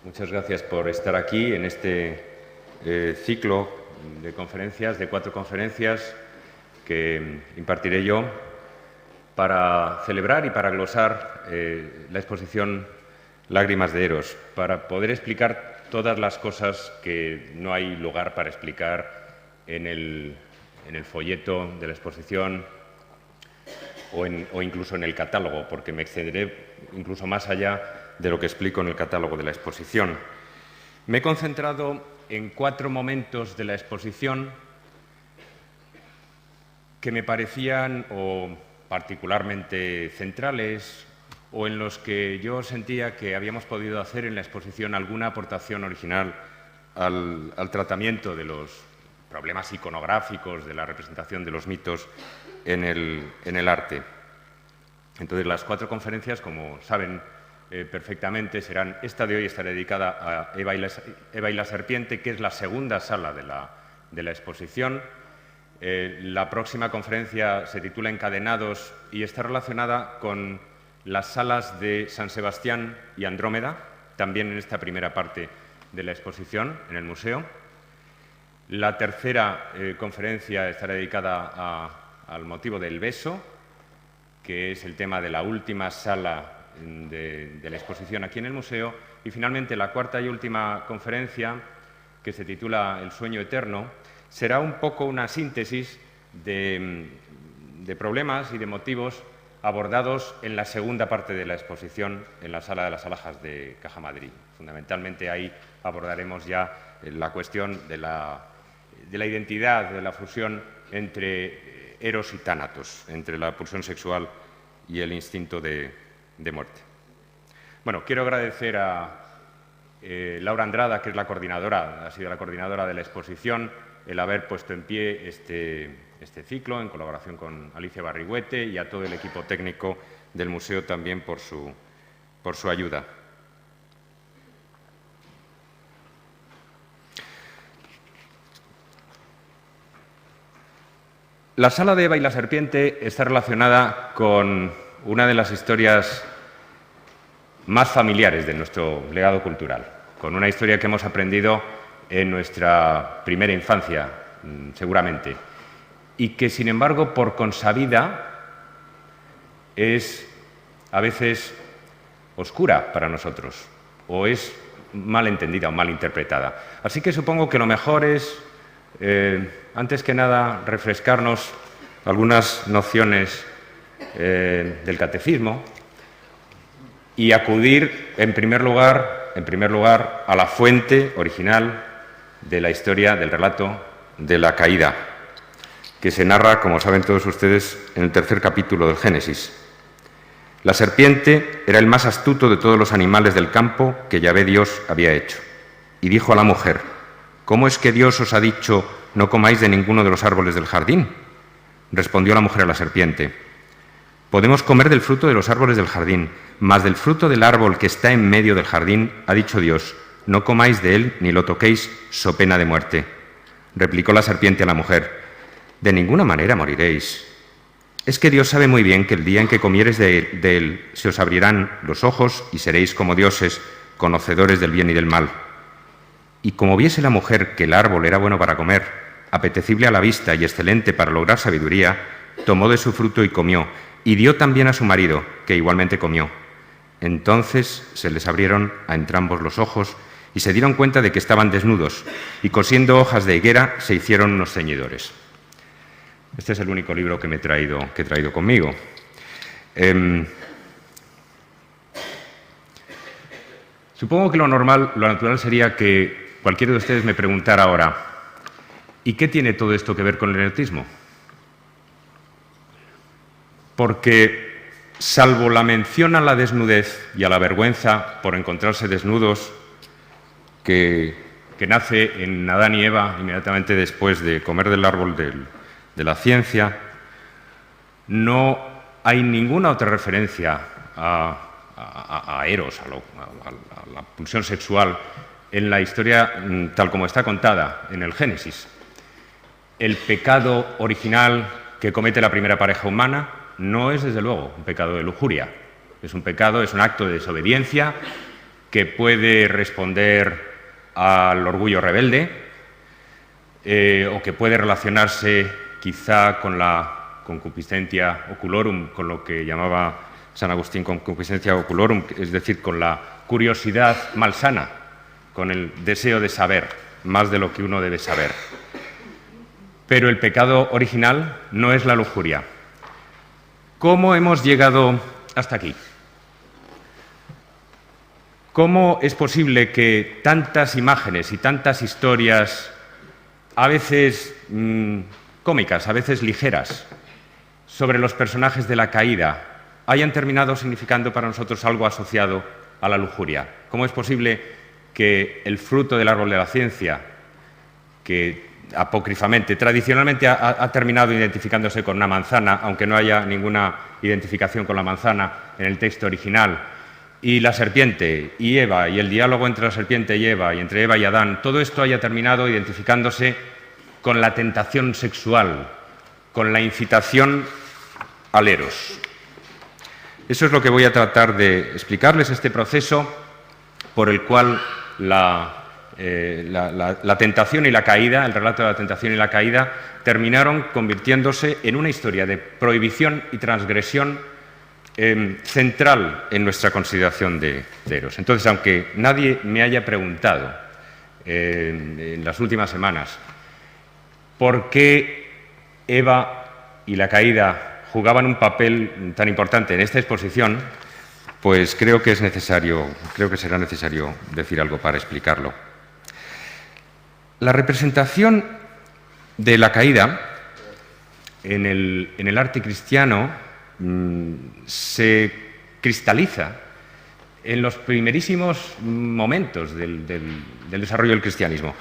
Muchas gracias por estar aquí en este ciclo de conferencias, de 4 conferencias que impartiré yo para celebrar y para glosar la exposición Lágrimas de Eros, para poder explicar todas las cosas que no hay lugar para explicar en el folleto de la exposición o incluso en el catálogo, porque me excederé incluso más allá de lo que explico en el catálogo de la exposición. Me he concentrado en 4 momentos de la exposición que me parecían o particularmente centrales o en los que yo sentía que habíamos podido hacer en la exposición alguna aportación original al tratamiento de los problemas iconográficos, de la representación de los mitos en el arte. Entonces, las 4 conferencias, como saben perfectamente, serán esta de hoy estará dedicada a Eva y la serpiente, que es la segunda sala de la exposición. La próxima conferencia se titula Encadenados y está relacionada con las salas de San Sebastián y Andrómeda, también en esta primera parte de la exposición en el museo. La tercera conferencia estará dedicada al motivo del beso, que es el tema de la última sala de la exposición aquí en el museo. Y finalmente la cuarta y última conferencia, que se titula El sueño eterno, será un poco una síntesis de problemas y de motivos abordados en la segunda parte de la exposición en la Sala de las Alhajas de Caja Madrid. Fundamentalmente ahí abordaremos ya la cuestión de la identidad, de la fusión entre Eros y Tánatos, entre la pulsión sexual y el instinto de muerte. Bueno, quiero agradecer a Laura Andrada, que es la coordinadora, ha sido la coordinadora de la exposición, el haber puesto en pie este ciclo en colaboración con Alicia Barrigüete, y a todo el equipo técnico del museo también por su ayuda. La sala de Eva y la serpiente está relacionada con una de las historias más familiares de nuestro legado cultural, con una historia que hemos aprendido en nuestra primera infancia, seguramente, y que, sin embargo, por consabida, es a veces oscura para nosotros, o es mal entendida o mal interpretada. Así que supongo que lo mejor es, antes que nada, refrescarnos algunas nociones del catecismo y acudir, en primer lugar, a la fuente original de la historia del relato de la caída, que se narra, como saben todos ustedes, en el 3er capítulo del Génesis. La serpiente era el más astuto de todos los animales del campo que Yahvé Dios había hecho. Y dijo a la mujer: ¿Cómo es que Dios os ha dicho no comáis de ninguno de los árboles del jardín? Respondió la mujer a la serpiente: Podemos comer del fruto de los árboles del jardín, mas del fruto del árbol que está en medio del jardín ha dicho Dios: no comáis de él ni lo toquéis, so pena de muerte. Replicó la serpiente a la mujer: de ninguna manera moriréis. Es que Dios sabe muy bien que el día en que comiereis de él se os abrirán los ojos y seréis como dioses, conocedores del bien y del mal. Y como viese la mujer que el árbol era bueno para comer, apetecible a la vista y excelente para lograr sabiduría, tomó de su fruto y comió, y dio también a su marido, que igualmente comió. Entonces se les abrieron a entrambos los ojos y se dieron cuenta de que estaban desnudos, y cosiendo hojas de higuera se hicieron unos ceñidores. Este es el único libro que he traído conmigo. Supongo que lo natural sería que cualquiera de ustedes me preguntara ahora: ¿y qué tiene todo esto que ver con el erotismo? Porque, salvo la mención a la desnudez y a la vergüenza por encontrarse desnudos, que nace en Adán y Eva inmediatamente después de comer del árbol de la ciencia, no hay ninguna otra referencia a Eros, a la pulsión sexual, en la historia tal como está contada en el Génesis. El pecado original que comete la primera pareja humana no es, desde luego, un pecado de lujuria. Es un pecado, es un acto de desobediencia que puede responder al orgullo rebelde o que puede relacionarse quizá con la concupiscencia oculorum, con lo que llamaba San Agustín concupiscencia oculorum, es decir, con la curiosidad malsana, con el deseo de saber más de lo que uno debe saber. Pero el pecado original no es la lujuria. ¿Cómo hemos llegado hasta aquí? ¿Cómo es posible que tantas imágenes y tantas historias, a veces cómicas, a veces ligeras, sobre los personajes de la caída, hayan terminado significando para nosotros algo asociado a la lujuria? ¿Cómo es posible que el fruto del árbol de la ciencia, que apócrifamente, tradicionalmente ha terminado identificándose con una manzana, aunque no haya ninguna identificación con la manzana en el texto original, y la serpiente y Eva, y el diálogo entre la serpiente y Eva, y entre Eva y Adán, todo esto haya terminado identificándose con la tentación sexual, con la incitación al eros? Eso es lo que voy a tratar de explicarles, este proceso por el cual la tentación y la caída, el relato de la tentación y la caída, terminaron convirtiéndose en una historia de prohibición y transgresión central en nuestra consideración de eros. Entonces, aunque nadie me haya preguntado en las últimas semanas por qué Eva y la caída jugaban un papel tan importante en esta exposición, pues creo que será necesario decir algo para explicarlo. La representación de la caída en el arte cristiano se cristaliza en los primerísimos momentos del desarrollo del cristianismo.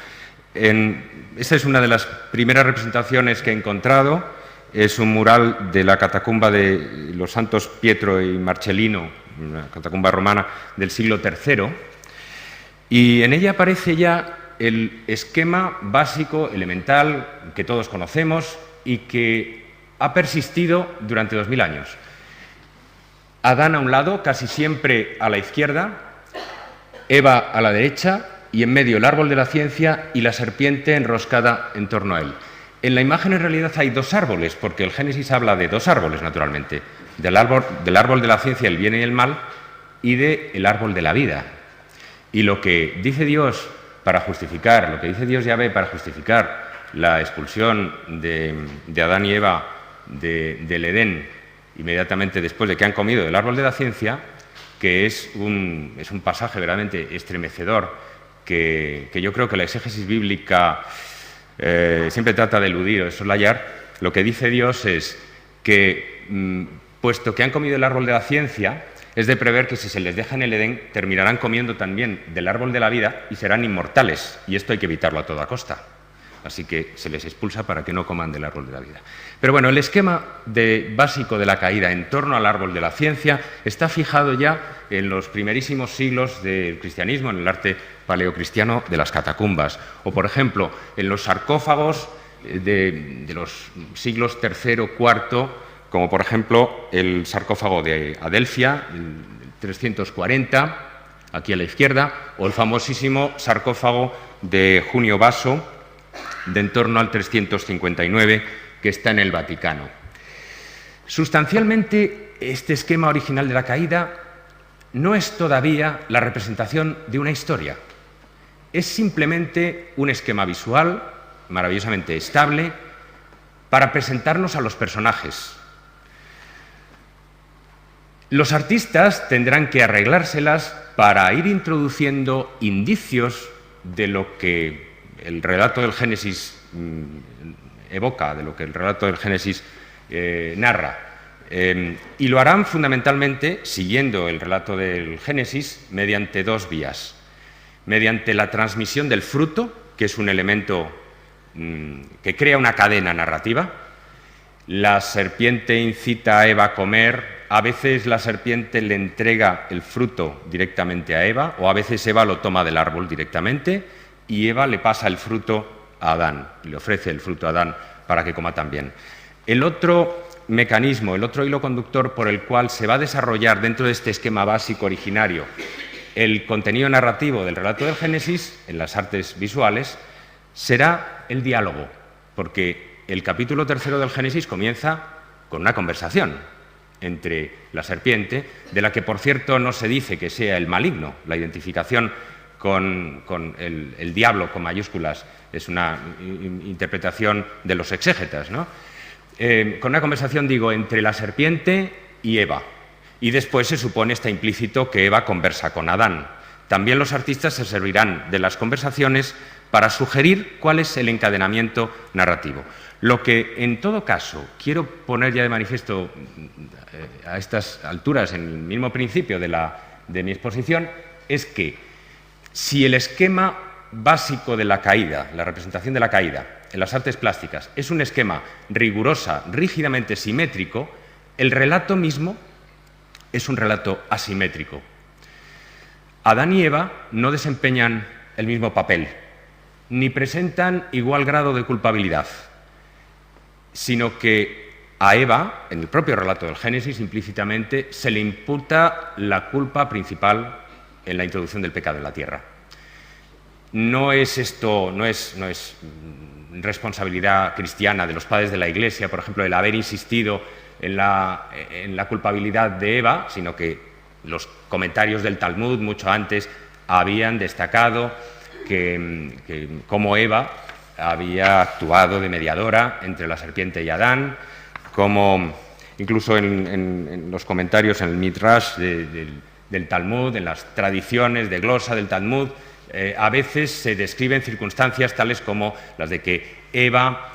Esta es una de las primeras representaciones que he encontrado. Es un mural de la catacumba de los santos Pietro y Marcellino, una catacumba romana del siglo III, y en ella aparece ya el esquema básico, elemental, que todos conocemos y que ha persistido durante 2000 años. Adán a un lado, casi siempre a la izquierda, Eva a la derecha y en medio el árbol de la ciencia y la serpiente enroscada en torno a él. En la imagen en realidad hay dos árboles, porque el Génesis habla de dos árboles, naturalmente, del árbol de la ciencia, el bien y el mal, y del árbol de la vida. Y lo que dice Dios para justificar, lo que dice Dios Yahvé para justificar la expulsión de Adán y Eva del Edén, inmediatamente después de que han comido del árbol de la ciencia, que es un pasaje verdaderamente estremecedor, que yo creo que la exégesis bíblica siempre trata de eludir o de soslayar. Lo que dice Dios es que, puesto que han comido el árbol de la ciencia, es de prever que si se les deja en el Edén, terminarán comiendo también del árbol de la vida y serán inmortales, y esto hay que evitarlo a toda costa. Así que se les expulsa para que no coman del árbol de la vida. Pero bueno, el esquema básico de la caída en torno al árbol de la ciencia está fijado ya en los primerísimos siglos del cristianismo, en el arte paleocristiano de las catacumbas. O, por ejemplo, en los sarcófagos de los siglos III, IV, como por ejemplo el sarcófago de Adelfia, el 340, aquí a la izquierda, o el famosísimo sarcófago de Junio Baso, de en torno al 359, que está en el Vaticano. Sustancialmente, este esquema original de la caída no es todavía la representación de una historia. Es simplemente un esquema visual maravillosamente estable para presentarnos a los personajes. Los artistas tendrán que arreglárselas para ir introduciendo indicios de lo que el relato del Génesis evoca, de lo que el relato del Génesis narra. Y lo harán fundamentalmente, siguiendo el relato del Génesis, mediante dos vías. Mediante la transmisión del fruto, que es un elemento que crea una cadena narrativa. La serpiente incita a Eva a comer. A veces la serpiente le entrega el fruto directamente a Eva, o a veces Eva lo toma del árbol directamente y Eva le pasa el fruto a Adán, le ofrece el fruto a Adán para que coma también. El otro mecanismo, el otro hilo conductor por el cual se va a desarrollar dentro de este esquema básico originario el contenido narrativo del relato del Génesis, en las artes visuales, será el diálogo, porque el capítulo 3 del Génesis comienza con una conversación entre la serpiente, de la que, por cierto, no se dice que sea el maligno. La identificación con el diablo con mayúsculas es una interpretación de los exégetas, ¿no? Con una conversación, digo, entre la serpiente y Eva. Y después se supone, está implícito, que Eva conversa con Adán. También los artistas se servirán de las conversaciones para sugerir cuál es el encadenamiento narrativo. Lo que, en todo caso, quiero poner ya de manifiesto a estas alturas, en el mismo principio de mi exposición, es que si el esquema básico de la caída, la representación de la caída en las artes plásticas, es un esquema rigurosa, rígidamente simétrico, el relato mismo es un relato asimétrico. Adán y Eva no desempeñan el mismo papel, ni presentan igual grado de culpabilidad, sino que a Eva, en el propio relato del Génesis, implícitamente, se le imputa la culpa principal en la introducción del pecado en la tierra. No es responsabilidad cristiana de los padres de la Iglesia, por ejemplo, el haber insistido en la culpabilidad de Eva, sino que los comentarios del Talmud, mucho antes, habían destacado que como Eva había actuado de mediadora entre la serpiente y Adán, como incluso en los comentarios en el Midrash del Talmud, en las tradiciones de glosa del Talmud, a veces se describen circunstancias tales como las de que Eva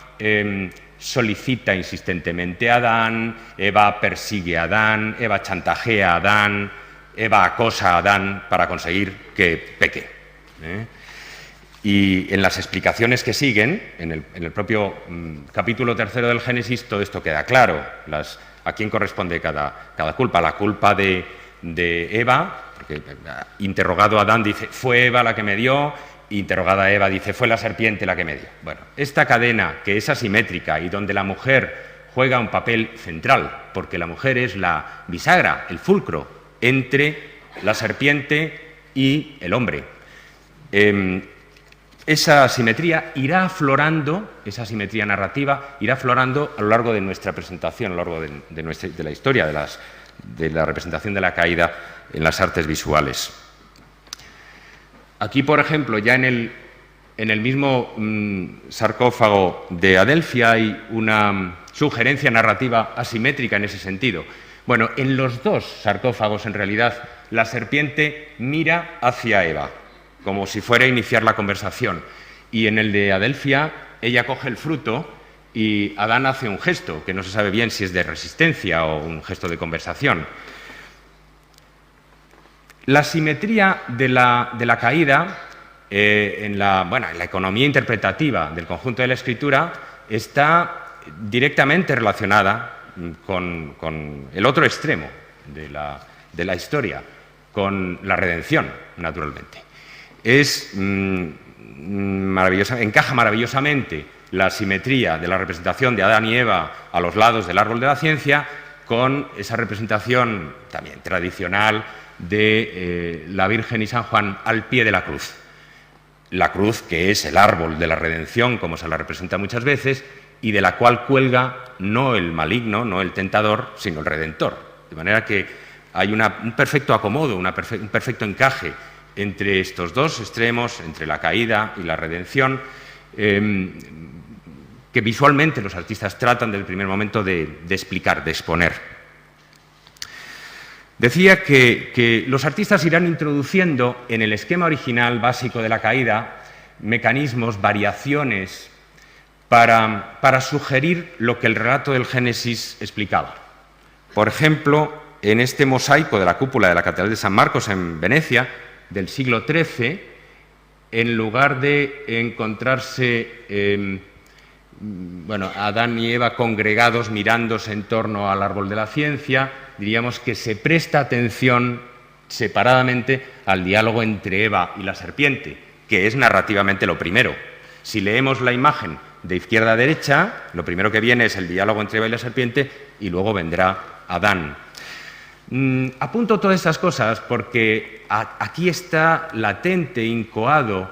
solicita insistentemente a Adán, Eva persigue a Adán, Eva chantajea a Adán, Eva acosa a Adán para conseguir que peque. Y en las explicaciones que siguen, en el propio capítulo 3 del Génesis, todo esto queda claro. ¿A quién corresponde cada culpa? La culpa de Eva, porque interrogado a Adán dice, fue Eva la que me dio, interrogada a Eva dice, fue la serpiente la que me dio. Bueno, esta cadena que es asimétrica y donde la mujer juega un papel central, porque la mujer es la bisagra, el fulcro, entre la serpiente y el hombre. Esa asimetría irá aflorando, esa asimetría narrativa irá aflorando a lo largo de nuestra presentación, a lo largo de la historia de la representación de la caída en las artes visuales. Aquí, por ejemplo, ya en el mismo sarcófago de Adelfia hay una sugerencia narrativa asimétrica en ese sentido. Bueno, en los dos sarcófagos, en realidad, la serpiente mira hacia Eva, como si fuera a iniciar la conversación. Y en el de Adelfia, ella coge el fruto y Adán hace un gesto, que no se sabe bien si es de resistencia o un gesto de conversación. La simetría de la caída en la economía interpretativa del conjunto de la escritura está directamente relacionada con el otro extremo de la historia, con la redención, naturalmente. Encaja maravillosamente la simetría de la representación de Adán y Eva a los lados del árbol de la ciencia con esa representación también tradicional de la Virgen y San Juan al pie de la cruz. La cruz, que es el árbol de la redención, como se la representa muchas veces, y de la cual cuelga no el maligno, no el tentador, sino el redentor. De manera que hay un perfecto acomodo, un perfecto encaje entre estos dos extremos, entre la caída y la redención, que visualmente los artistas tratan desde el primer momento de explicar, de exponer. Decía que los artistas irán introduciendo en el esquema original básico de la caída mecanismos, variaciones, para sugerir lo que el relato del Génesis explicaba. Por ejemplo, en este mosaico de la cúpula de la Catedral de San Marcos en Venecia, del siglo XIII, en lugar de encontrarse Adán y Eva congregados mirándose en torno al árbol de la ciencia, diríamos que se presta atención separadamente al diálogo entre Eva y la serpiente, que es narrativamente lo primero. Si leemos la imagen de izquierda a derecha, lo primero que viene es el diálogo entre Eva y la serpiente y luego vendrá Adán. Apunto todas estas cosas porque aquí está latente, incoado,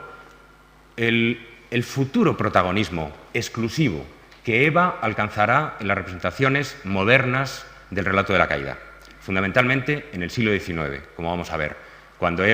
el futuro protagonismo exclusivo que Eva alcanzará en las representaciones modernas del relato de la caída, fundamentalmente en el siglo XIX, como vamos a ver, cuando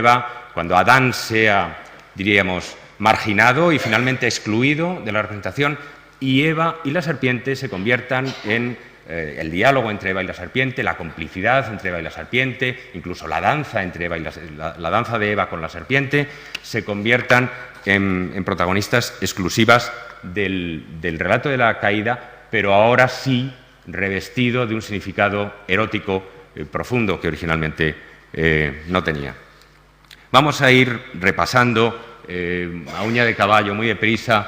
Adán sea, diríamos, marginado y finalmente excluido de la representación, y Eva y la serpiente se conviertan en el diálogo entre Eva y la serpiente, la complicidad entre Eva y la serpiente, incluso la danza entre Eva y la danza de Eva con la serpiente, se conviertan en protagonistas exclusivas del relato de la caída, pero ahora sí revestido de un significado erótico profundo que originalmente no tenía. Vamos a ir repasando a uña de caballo, muy deprisa,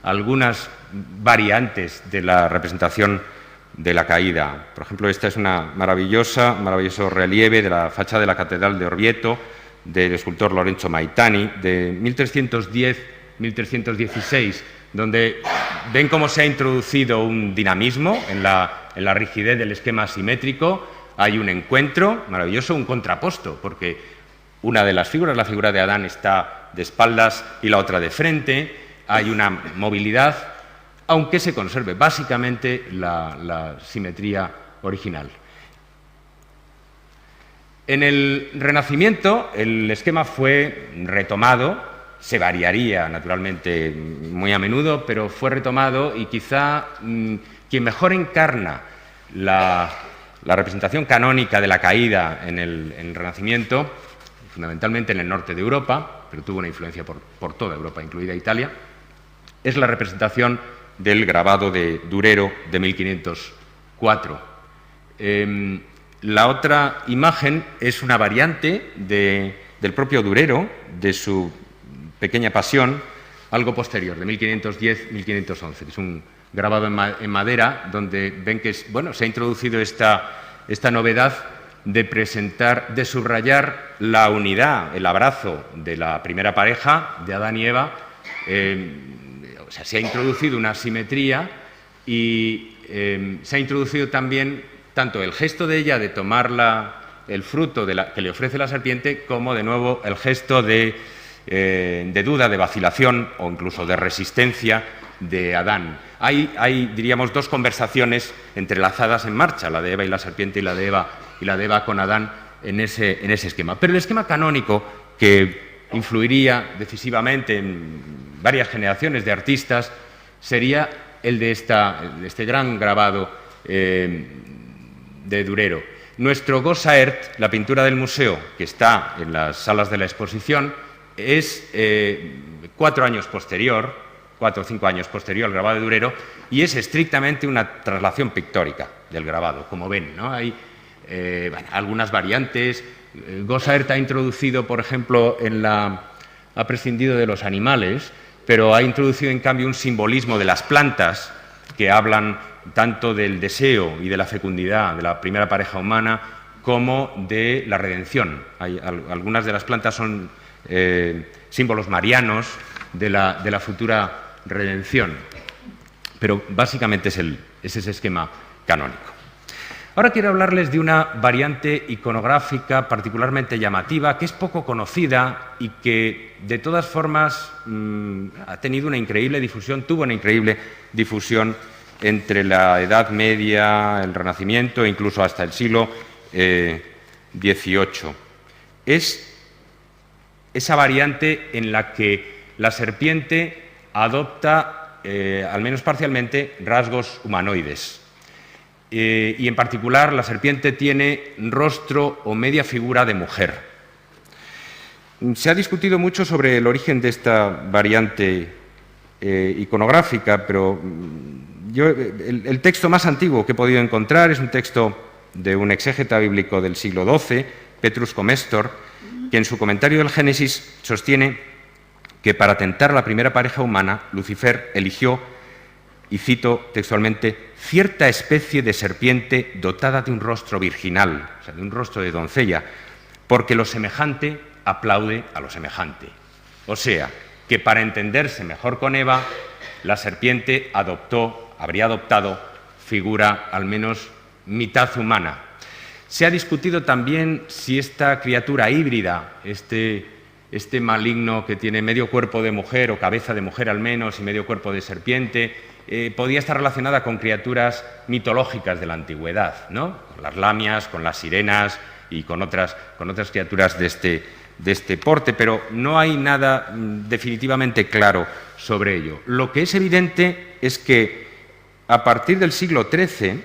algunas variantes de la representación de la caída. Por ejemplo, esta es una maravilloso relieve de la fachada de la Catedral de Orvieto, del escultor Lorenzo Maitani, de 1310-1316, donde ven cómo se ha introducido un dinamismo en la rigidez del esquema asimétrico. Hay un encuentro maravilloso, un contraposto, porque una de las figuras, la figura de Adán, está de espaldas y la otra de frente. Hay una movilidad, aunque se conserve básicamente la simetría original. En el Renacimiento el esquema fue retomado, se variaría naturalmente muy a menudo, pero fue retomado y quizá quien mejor encarna la representación canónica de la caída en el Renacimiento, fundamentalmente en el norte de Europa, pero tuvo una influencia por toda Europa, incluida Italia, es la representación del grabado de Durero de 1504. La otra imagen es una variante del propio Durero, de su pequeña Pasión, algo posterior, de 1510-1511. Es un grabado en madera donde ven que se ha introducido esta novedad de subrayar la unidad, el abrazo de la primera pareja, de Adán y Eva. Se ha introducido una simetría y se ha introducido también tanto el gesto de ella de tomar el fruto que le ofrece la serpiente, como de nuevo el gesto de duda, de vacilación o incluso de resistencia de Adán. Hay, diríamos, dos conversaciones entrelazadas en marcha, la de Eva y la serpiente y la de Eva con Adán en ese esquema. Pero el esquema canónico, que influiría decisivamente en varias generaciones de artistas, sería el de este gran grabado de Durero. Nuestro Gossaert, la pintura del museo, que está en las salas de la exposición, es 4 o 5 años posterior al grabado de Durero, y es estrictamente una traslación pictórica del grabado, como ven, ¿no? Hay algunas variantes. Gossaert ha introducido, por ejemplo, ha prescindido de los animales, pero ha introducido, en cambio, un simbolismo de las plantas que hablan tanto del deseo y de la fecundidad de la primera pareja humana como de la redención. Algunas de las plantas son símbolos marianos de la futura redención, pero básicamente es ese esquema canónico. Ahora quiero hablarles de una variante iconográfica particularmente llamativa, que es poco conocida y que, de todas formas, ha tenido una increíble difusión, tuvo una increíble difusión entre la Edad Media, el Renacimiento e incluso hasta el siglo XVIII. Es esa variante en la que la serpiente adopta, al menos parcialmente, rasgos humanoides. Y en particular la serpiente tiene rostro o media figura de mujer. Se ha discutido mucho sobre el origen de esta variante iconográfica, pero el texto más antiguo que he podido encontrar es un texto de un exégeta bíblico del siglo XII, Petrus Comestor, que en su comentario del Génesis sostiene que para tentar a la primera pareja humana, Lucifer eligió, y cito textualmente, cierta especie de serpiente dotada de un rostro virginal, o sea, de un rostro de doncella, porque lo semejante aplaude a lo semejante. O sea, que para entenderse mejor con Eva, la serpiente habría adoptado figura al menos mitad humana. Se ha discutido también si esta criatura híbrida, este maligno que tiene medio cuerpo de mujer o cabeza de mujer al menos y medio cuerpo de serpiente, podía estar relacionada con criaturas mitológicas de la antigüedad, ¿no? Con las lamias, con las sirenas y con otras criaturas de este porte, pero no hay nada definitivamente claro sobre ello. Lo que es evidente es que a partir del siglo XIII,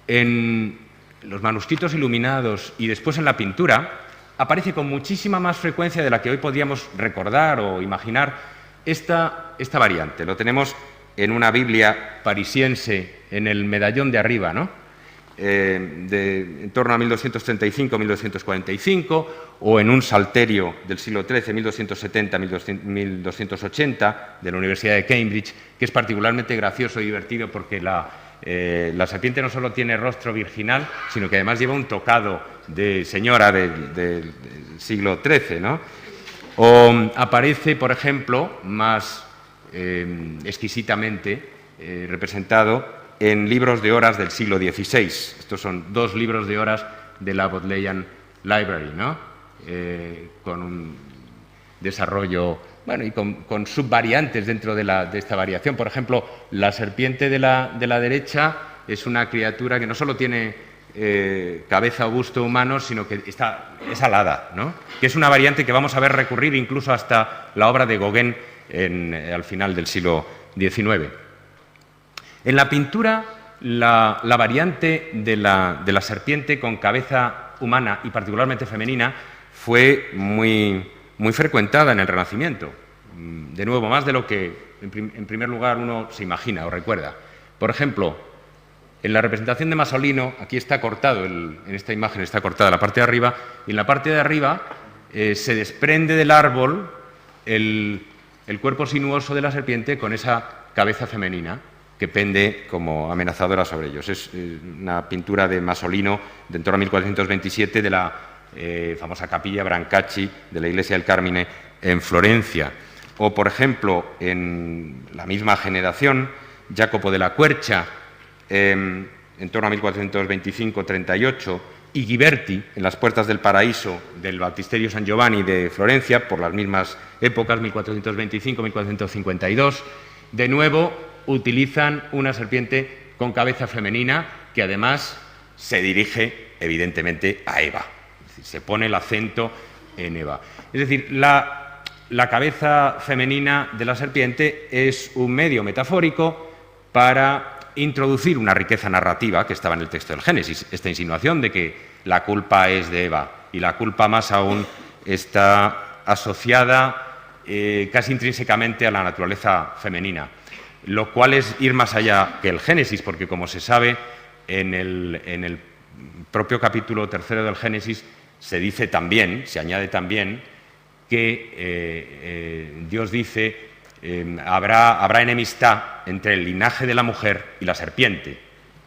en los manuscritos iluminados y después en la pintura, aparece con muchísima más frecuencia de la que hoy podríamos recordar o imaginar esta variante. Lo tenemos en una Biblia parisiense, en el medallón de arriba, ¿no? En torno a 1235-1245, o en un salterio del siglo XIII, 1270-1280, de la Universidad de Cambridge, que es particularmente gracioso y divertido porque la serpiente no solo tiene rostro virginal, sino que además lleva un tocado de señora del siglo XIII, ¿no? O aparece, por ejemplo, más exquisitamente representado en libros de horas del siglo XVI. Estos son 2 libros de horas de la Bodleian Library, ¿no? Con un desarrollo, bueno, y con subvariantes dentro de esta variación. Por ejemplo, la serpiente de la derecha es una criatura que no solo tiene cabeza o busto humano, sino que es alada, ¿no? Que es una variante que vamos a ver recurrir incluso hasta la obra de Gauguin al final del siglo XIX. En la pintura, la variante de la serpiente con cabeza humana y particularmente femenina fue muy frecuentada en el Renacimiento. De nuevo, más de lo que en primer lugar uno se imagina o recuerda. Por ejemplo, en la representación de Masolino, aquí está cortado, en esta imagen está cortada la parte de arriba, y en la parte de arriba se desprende del árbol el cuerpo sinuoso de la serpiente con esa cabeza femenina que pende como amenazadora sobre ellos. Es una pintura de Masolino de en torno a 1427 de la famosa capilla Brancacci de la iglesia del Carmine en Florencia. O, por ejemplo, en la misma generación, Jacopo de la Quercia, en torno a 1425-38, y Ghiberti, en las puertas del paraíso del Baptisterio San Giovanni de Florencia, por las mismas épocas, 1425-1452, de nuevo utilizan una serpiente con cabeza femenina que además se dirige evidentemente a Eva. Es decir, se pone el acento en Eva. Es decir, la cabeza femenina de la serpiente es un medio metafórico para introducir una riqueza narrativa que estaba en el texto del Génesis. Esta insinuación de que la culpa es de Eva y la culpa más aún está asociada casi intrínsecamente a la naturaleza femenina, lo cual es ir más allá que el Génesis, porque como se sabe, en el propio capítulo 3 del Génesis se dice también, se añade también, que Dios dice habrá enemistad entre el linaje de la mujer y la serpiente.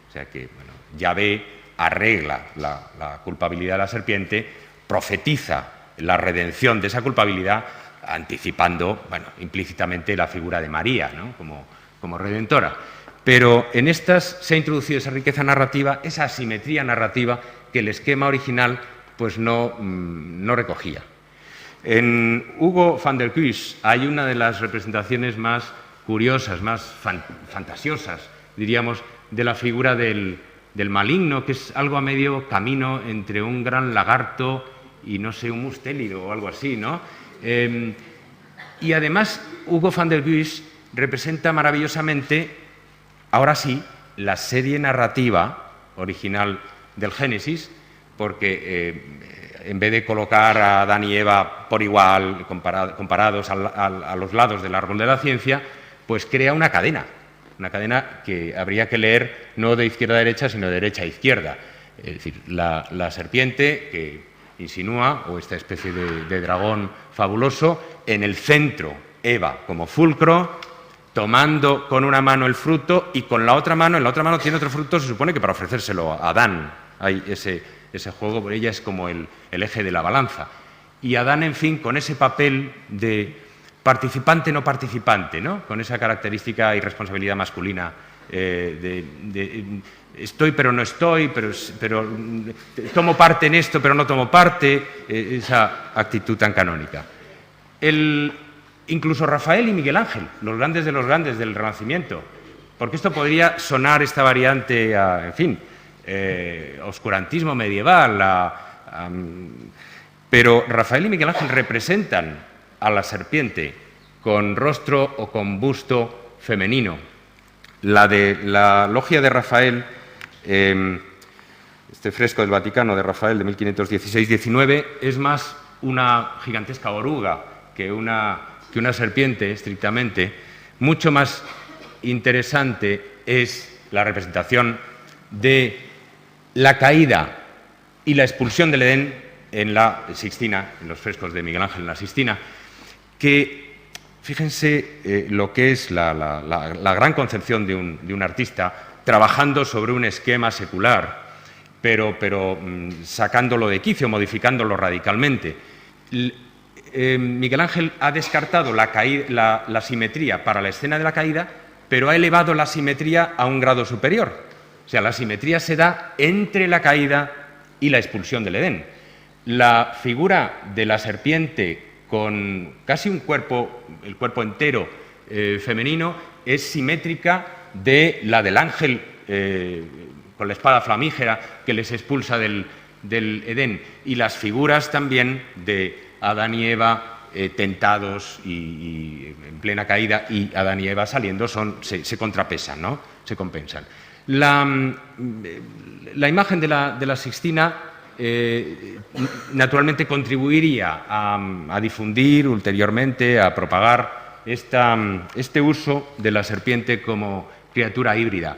O sea que, bueno, Yahvé arregla la culpabilidad de la serpiente, profetiza la redención de esa culpabilidad, anticipando, bueno, implícitamente la figura de María, ¿no? como redentora. Pero en estas se ha introducido esa riqueza narrativa, esa asimetría narrativa que el esquema original pues no recogía. En Hugo van der Kues hay una de las representaciones más curiosas, más fantasiosas, diríamos, de la figura del maligno, que es algo a medio camino entre un gran lagarto y, no sé, un mustélido o algo así, ¿no? Y además, Hugo van der Kues representa maravillosamente, ahora sí, la serie narrativa original del Génesis, porque en vez de colocar a Adán y Eva por igual, comparados a los lados del árbol de la ciencia, pues crea una cadena que habría que leer no de izquierda a derecha, sino de derecha a izquierda. Es decir, la serpiente que insinúa, o esta especie de dragón fabuloso, en el centro, Eva como fulcro, tomando con una mano el fruto y con la otra mano, en la otra mano tiene otro fruto, se supone que para ofrecérselo a Adán. Hay ese juego, por ella es como el eje de la balanza. Y Adán, en fin, con ese papel de participante no participante, ¿no? Con esa característica y responsabilidad masculina estoy pero no estoy, pero tomo parte en esto pero no tomo parte, esa actitud tan canónica. Incluso Rafael y Miguel Ángel, los grandes de los grandes del Renacimiento, porque esto podría sonar, esta variante, en fin, oscurantismo medieval, pero Rafael y Miguel Ángel representan a la serpiente con rostro o con busto femenino. La logia de Rafael, este fresco del Vaticano de Rafael de 1516-19, es más una gigantesca oruga que una serpiente, estrictamente. Mucho más interesante es la representación de la caída y la expulsión del Edén en la Sixtina, en los frescos de Miguel Ángel en la Sixtina, que fíjense lo que es la gran concepción de un artista trabajando sobre un esquema secular, pero sacándolo de quicio, modificándolo radicalmente. Miguel Ángel ha descartado la simetría para la escena de la caída, pero ha elevado la simetría a un grado superior. O sea, la simetría se da entre la caída y la expulsión del Edén. La figura de la serpiente con casi el cuerpo entero femenino es simétrica de la del ángel con la espada flamígera que les expulsa del Edén, y las figuras también de Adán y Eva tentados y en plena caída, y Adán y Eva saliendo se contrapesan, ¿no? Se compensan. La imagen de la Sixtina naturalmente contribuiría a difundir ulteriormente, a propagar este uso de la serpiente como criatura híbrida.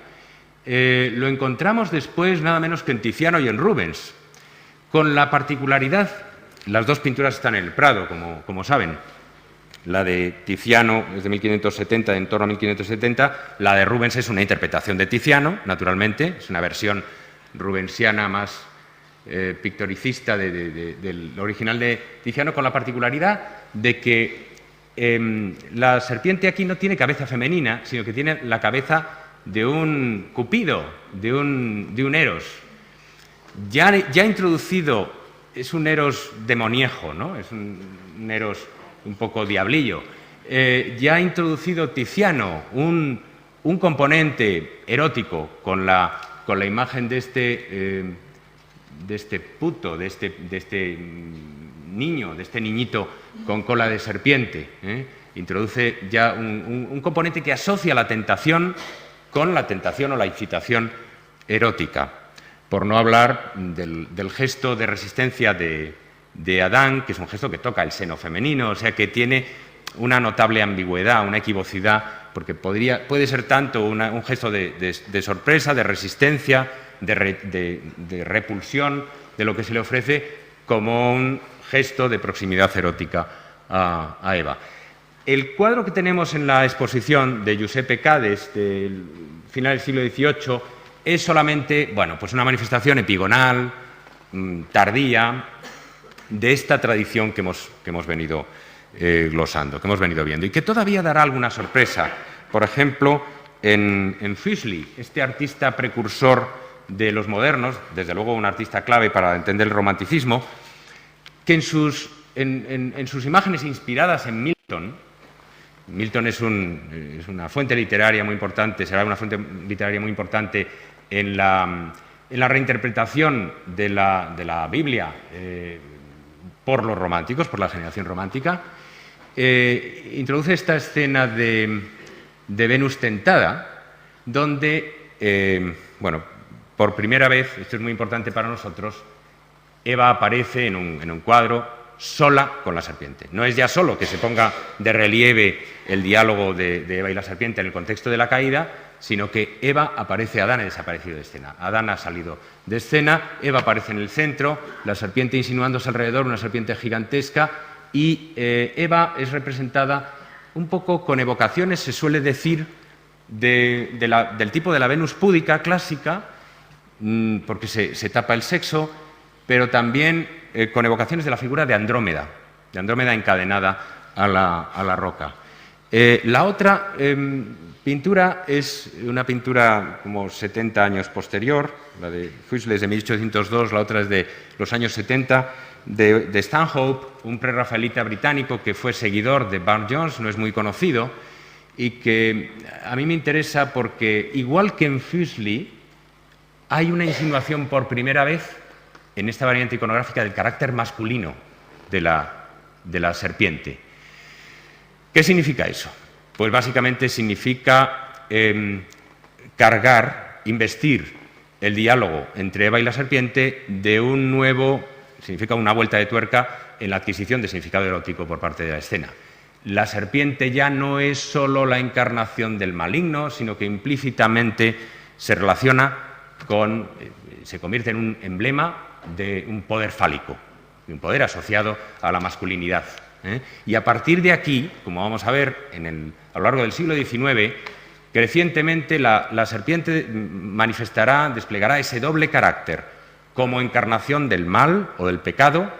Lo encontramos después nada menos que en Tiziano y en Rubens, con la particularidad, las dos pinturas están en el Prado, como saben. La de Tiziano es de 1570, en torno a 1570. La de Rubens es una interpretación de Tiziano, naturalmente, es una versión rubensiana más pictoricista del original de Tiziano, con la particularidad de que la serpiente aquí no tiene cabeza femenina, sino que tiene la cabeza de un Cupido, de un Eros. Ya ha introducido, es un Eros demoniejo, ¿no? Es un Eros un poco diablillo. Ya ha introducido Tiziano un componente erótico con la imagen de este puto, de este niño, de este niñito con cola de serpiente. Introduce ya un componente que asocia la tentación con la tentación o la excitación erótica. Por no hablar del gesto de resistencia de Adán, que es un gesto que toca el seno femenino, o sea que tiene una notable ambigüedad, una equivocidad, porque puede ser tanto un gesto de sorpresa, de resistencia, de repulsión de lo que se le ofrece, como un gesto de proximidad erótica a Eva. El cuadro que tenemos en la exposición de Giuseppe Cades, del final del siglo XVIII, es solamente, bueno, pues una manifestación epigonal, tardía, de esta tradición que hemos venido glosando, que hemos venido viendo, y que todavía dará alguna sorpresa. Por ejemplo, en Füssli, este artista precursor de los modernos, desde luego un artista clave para entender el romanticismo, que en sus imágenes inspiradas en Milton es una fuente literaria muy importante, será una fuente literaria muy importante en la reinterpretación de la Biblia por los románticos, por la generación romántica, introduce esta escena de Venus tentada, donde, bueno, por primera vez, esto es muy importante para nosotros, Eva aparece en un cuadro sola con la serpiente. No es ya solo que se ponga de relieve el diálogo de Eva y la serpiente en el contexto de la caída, sino que Eva aparece, Adán ha desaparecido de escena. Adán ha salido de escena, Eva aparece en el centro, la serpiente insinuándose alrededor, una serpiente gigantesca, y Eva es representada un poco con evocaciones, se suele decir, del tipo de la Venus púdica clásica, porque se tapa el sexo, pero también con evocaciones de la figura de Andrómeda encadenada a la roca. La otra pintura es una pintura como 70 años posterior, la de Füssli es de 1802, la otra es de los años 70, de Stanhope, un prerrafaelita británico que fue seguidor de Burne-Jones, no es muy conocido, y que a mí me interesa porque, igual que en Füssli, hay una insinuación por primera vez en esta variante iconográfica del carácter masculino de la serpiente. ¿Qué significa eso? Pues básicamente significa cargar, investir el diálogo entre Eva y la serpiente de un nuevo, significa una vuelta de tuerca en la adquisición de significado erótico por parte de la escena. La serpiente ya no es solo la encarnación del maligno, sino que implícitamente se relaciona con, se convierte en un emblema de un poder fálico, de un poder asociado a la masculinidad. Y a partir de aquí, como vamos a ver a lo largo del siglo XIX, crecientemente la serpiente manifestará, desplegará ese doble carácter como encarnación del mal o del pecado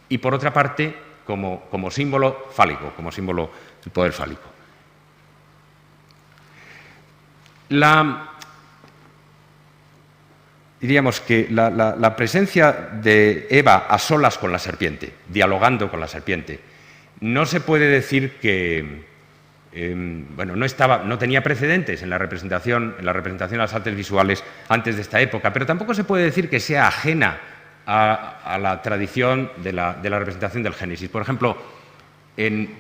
y, por otra parte, como símbolo fálico, como símbolo del poder fálico. Diríamos que la presencia de Eva a solas con la serpiente, dialogando con la serpiente, no se puede decir que no tenía precedentes en la representación de las artes visuales antes de esta época, pero tampoco se puede decir que sea ajena a la tradición de la representación del Génesis. Por ejemplo,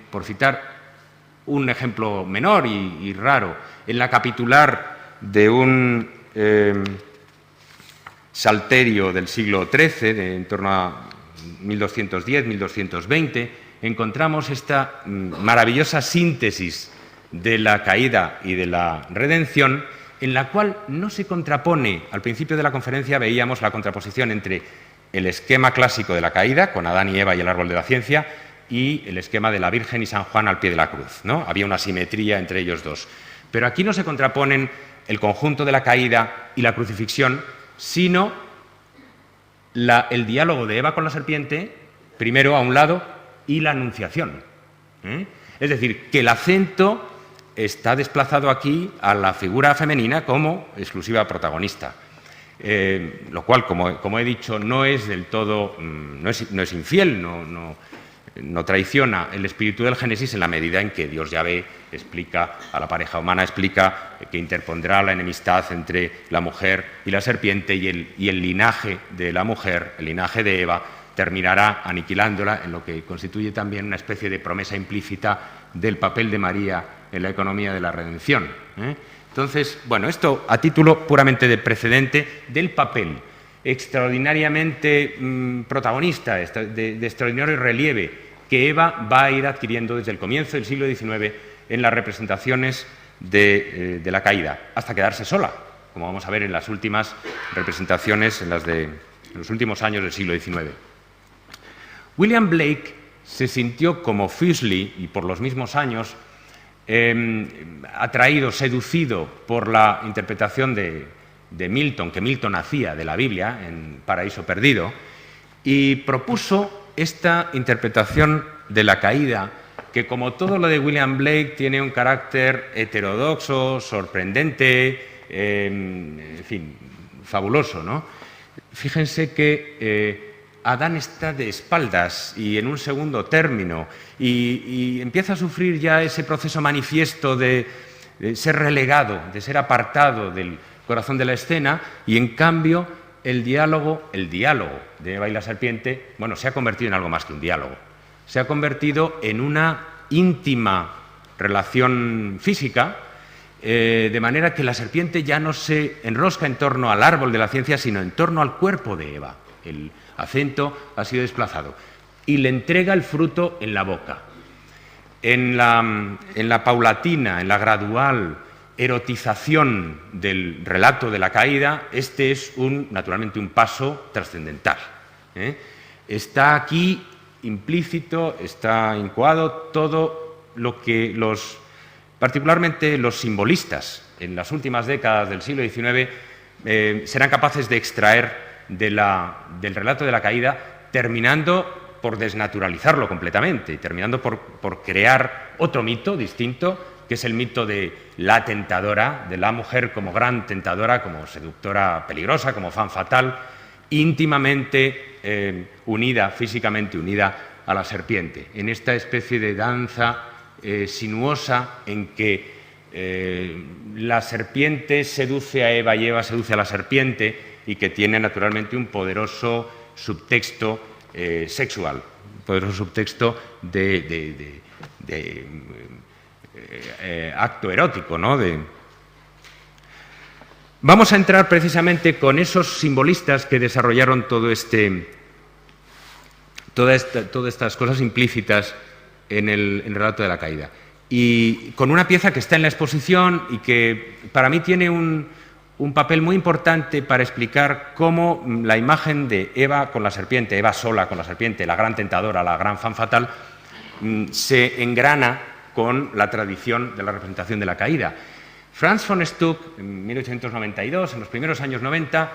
por citar un ejemplo menor y raro, en la capitular de un salterio del siglo XIII, en torno a 1210-1220, encontramos esta maravillosa síntesis de la caída y de la redención, en la cual no se contrapone. Al principio de la conferencia veíamos la contraposición entre el esquema clásico de la caída, con Adán y Eva y el árbol de la ciencia, y el esquema de la Virgen y San Juan al pie de la cruz, ¿no? Había una simetría entre ellos dos. Pero aquí no se contraponen el conjunto de la caída y la crucifixión, sino el diálogo de Eva con la serpiente, primero a un lado, y la anunciación. Es decir, que el acento está desplazado aquí a la figura femenina como exclusiva protagonista. Lo cual, como he dicho, no es del todo, no es infiel, no traiciona el espíritu del Génesis en la medida en que Dios Yahvé explica a la pareja humana, explica que interpondrá la enemistad entre la mujer y la serpiente, y el linaje de la mujer, el linaje de Eva, terminará aniquilándola, en lo que constituye también una especie de promesa implícita del papel de María en la economía de la redención. Entonces, bueno, esto a título puramente de precedente del papel extraordinariamente protagonista, de extraordinario relieve, que Eva va a ir adquiriendo desde el comienzo del siglo XIX en las representaciones de la caída, hasta quedarse sola, como vamos a ver en las últimas representaciones, en los últimos años del siglo XIX. William Blake se sintió, como Füssli, y por los mismos años, atraído, seducido por la interpretación de Milton, que Milton hacía de la Biblia en Paraíso Perdido, y propuso esta interpretación de la caída, que, como todo lo de William Blake, tiene un carácter heterodoxo, sorprendente, en fin, fabuloso, ¿no? Fíjense que Adán está de espaldas y en un segundo término, y empieza a sufrir ya ese proceso manifiesto de ser relegado, de ser apartado del corazón de la escena, y en cambio el diálogo de Eva y la serpiente, bueno, se ha convertido en algo más que un diálogo. Se ha convertido en una íntima relación física, de manera que la serpiente ya no se enrosca en torno al árbol de la ciencia, sino en torno al cuerpo de Eva. El acento ha sido desplazado y le entrega el fruto en la boca. En la paulatina, en la gradual erotización del relato de la caída, este es naturalmente un paso trascendental. Está aquí implícito, está incoado todo lo que particularmente los simbolistas en las últimas décadas del siglo XIX serán capaces de extraer del relato de la caída, terminando por desnaturalizarlo completamente y terminando por crear otro mito distinto, que es el mito de la tentadora, de la mujer como gran tentadora, como seductora peligrosa, como femme fatale, íntimamente unida, físicamente unida a la serpiente, en esta especie de danza sinuosa en que la serpiente seduce a Eva y Eva seduce a la serpiente y que tiene naturalmente un poderoso subtexto sexual, un poderoso subtexto de acto erótico, ¿no? Vamos a entrar precisamente con esos simbolistas que desarrollaron todas estas cosas implícitas en el relato de la caída. Y con una pieza que está en la exposición y que para mí tiene un papel muy importante para explicar cómo la imagen de Eva con la serpiente, Eva sola con la serpiente, la gran tentadora, la gran femme fatale, se engrana con la tradición de la representación de la caída. Franz von Stuck, en 1892, en los primeros años 90,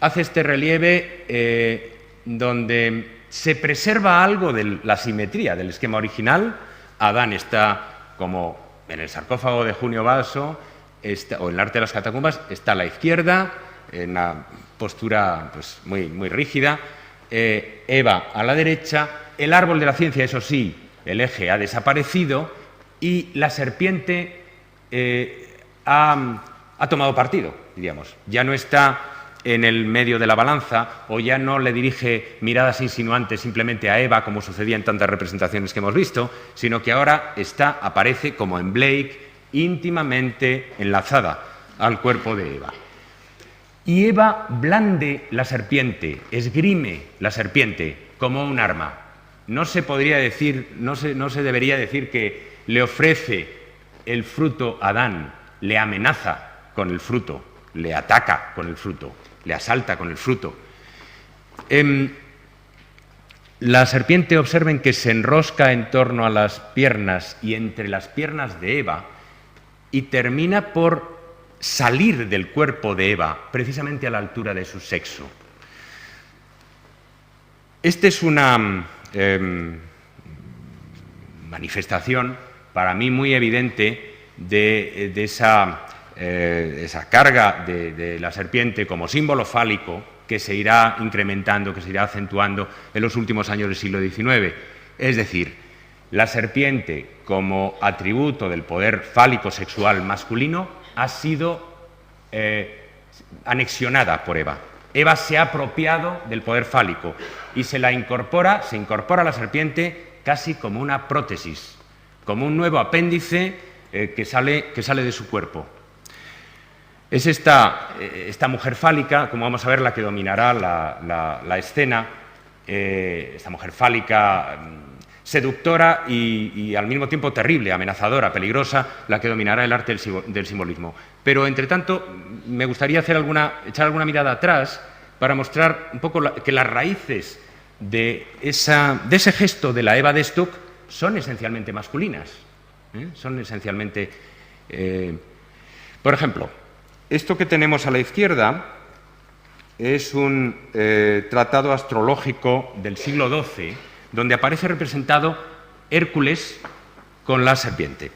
hace este relieve donde se preserva algo de la simetría del esquema original. Adán está como en el sarcófago de Junio Basso, o en el arte de las catacumbas, está a la izquierda, en una postura pues, muy rígida, Eva a la derecha, el árbol de la ciencia, eso sí, el eje ha desaparecido y la serpiente ha tomado partido, diríamos. Ya no está en el medio de la balanza o ya no le dirige miradas insinuantes simplemente a Eva, como sucedía en tantas representaciones que hemos visto, sino que ahora aparece, como en Blake, íntimamente enlazada al cuerpo de Eva. Y Eva blande la serpiente, esgrime la serpiente como un arma. No se podría decir, no se debería decir que le ofrece el fruto a Adán, le amenaza con el fruto, le ataca con el fruto, le asalta con el fruto. La serpiente, observen que se enrosca en torno a las piernas y entre las piernas de Eva y termina por salir del cuerpo de Eva, precisamente a la altura de su sexo. Esta es una manifestación para mí muy evidente de esa carga de la serpiente como símbolo fálico que se irá incrementando, que se irá acentuando en los últimos años del siglo XIX. Es decir, la serpiente como atributo del poder fálico sexual masculino ha sido anexionada por Eva. Eva se ha apropiado del poder fálico y se incorpora a la serpiente casi como una prótesis, como un nuevo apéndice que sale de su cuerpo. Es esta mujer fálica, como vamos a ver, la que dominará la escena, esta mujer fálica seductora y al mismo tiempo terrible, amenazadora, peligrosa, la que dominará el arte del simbolismo. Pero, entre tanto, me gustaría echar alguna mirada atrás para mostrar un poco que las raíces de ese gesto de la Eva de Stuck son esencialmente masculinas. Son esencialmente... por ejemplo, esto que tenemos a la izquierda es un tratado astrológico del siglo XII, donde aparece representado Hércules con la serpiente.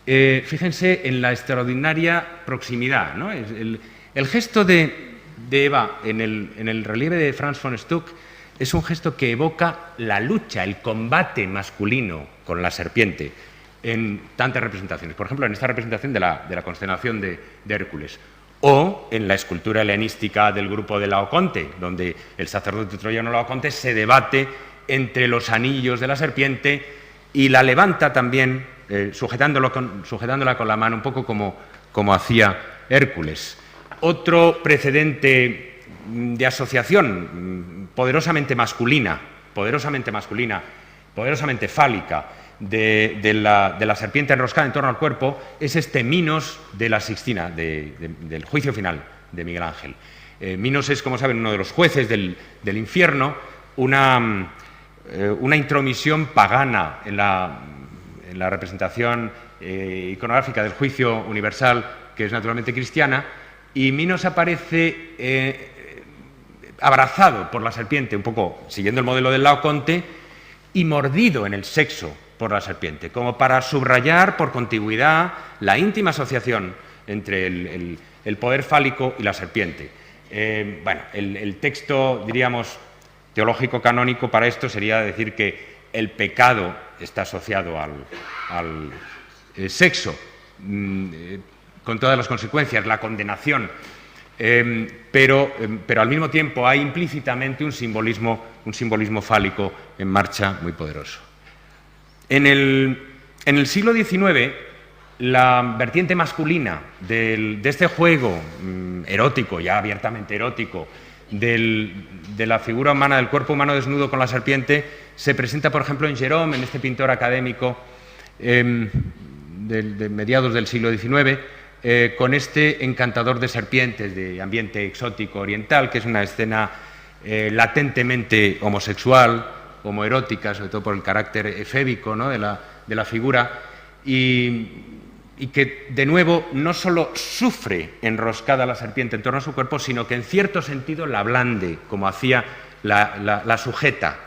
Fíjense en la extraordinaria proximidad, ¿no? El gesto de Eva en el relieve de Franz von Stuck es un gesto que evoca la lucha, el combate masculino con la serpiente en tantas representaciones. Por ejemplo, en esta representación de la constelación de Hércules. O en la escultura helenística del grupo de Laoconte, donde el sacerdote troyano Laoconte se debate entre los anillos de la serpiente y la levanta también, sujetándola con la mano, un poco como hacía Hércules. Otro precedente de asociación poderosamente masculina, poderosamente fálica, de la serpiente enroscada en torno al cuerpo, es este Minos de la Sixtina, del juicio final de Miguel Ángel. Minos es, como saben, uno de los jueces del infierno, una intromisión pagana en la representación iconográfica del juicio universal, que es naturalmente cristiana, y Minos aparece abrazado por la serpiente, un poco siguiendo el modelo del Laoconte, y mordido en el sexo por la serpiente, como para subrayar por contigüidad la íntima asociación entre el poder fálico y la serpiente. Bueno, el texto, diríamos, teológico canónico para esto sería decir que el pecado está asociado al sexo, con todas las consecuencias, la condenación, pero al mismo tiempo hay implícitamente un simbolismo fálico en marcha muy poderoso. En el siglo XIX, la vertiente masculina de este juego erótico, ya abiertamente erótico, de la figura humana, del cuerpo humano desnudo con la serpiente, se presenta, por ejemplo, en Gérôme, en este pintor académico de mediados del siglo XIX, con este encantador de serpientes de ambiente exótico oriental, que es una escena latentemente homosexual, homoerótica, sobre todo por el carácter efébico, ¿no?, de la figura, y que, de nuevo, no solo sufre enroscada la serpiente en torno a su cuerpo, sino que en cierto sentido la blande, como hacía la sujeta,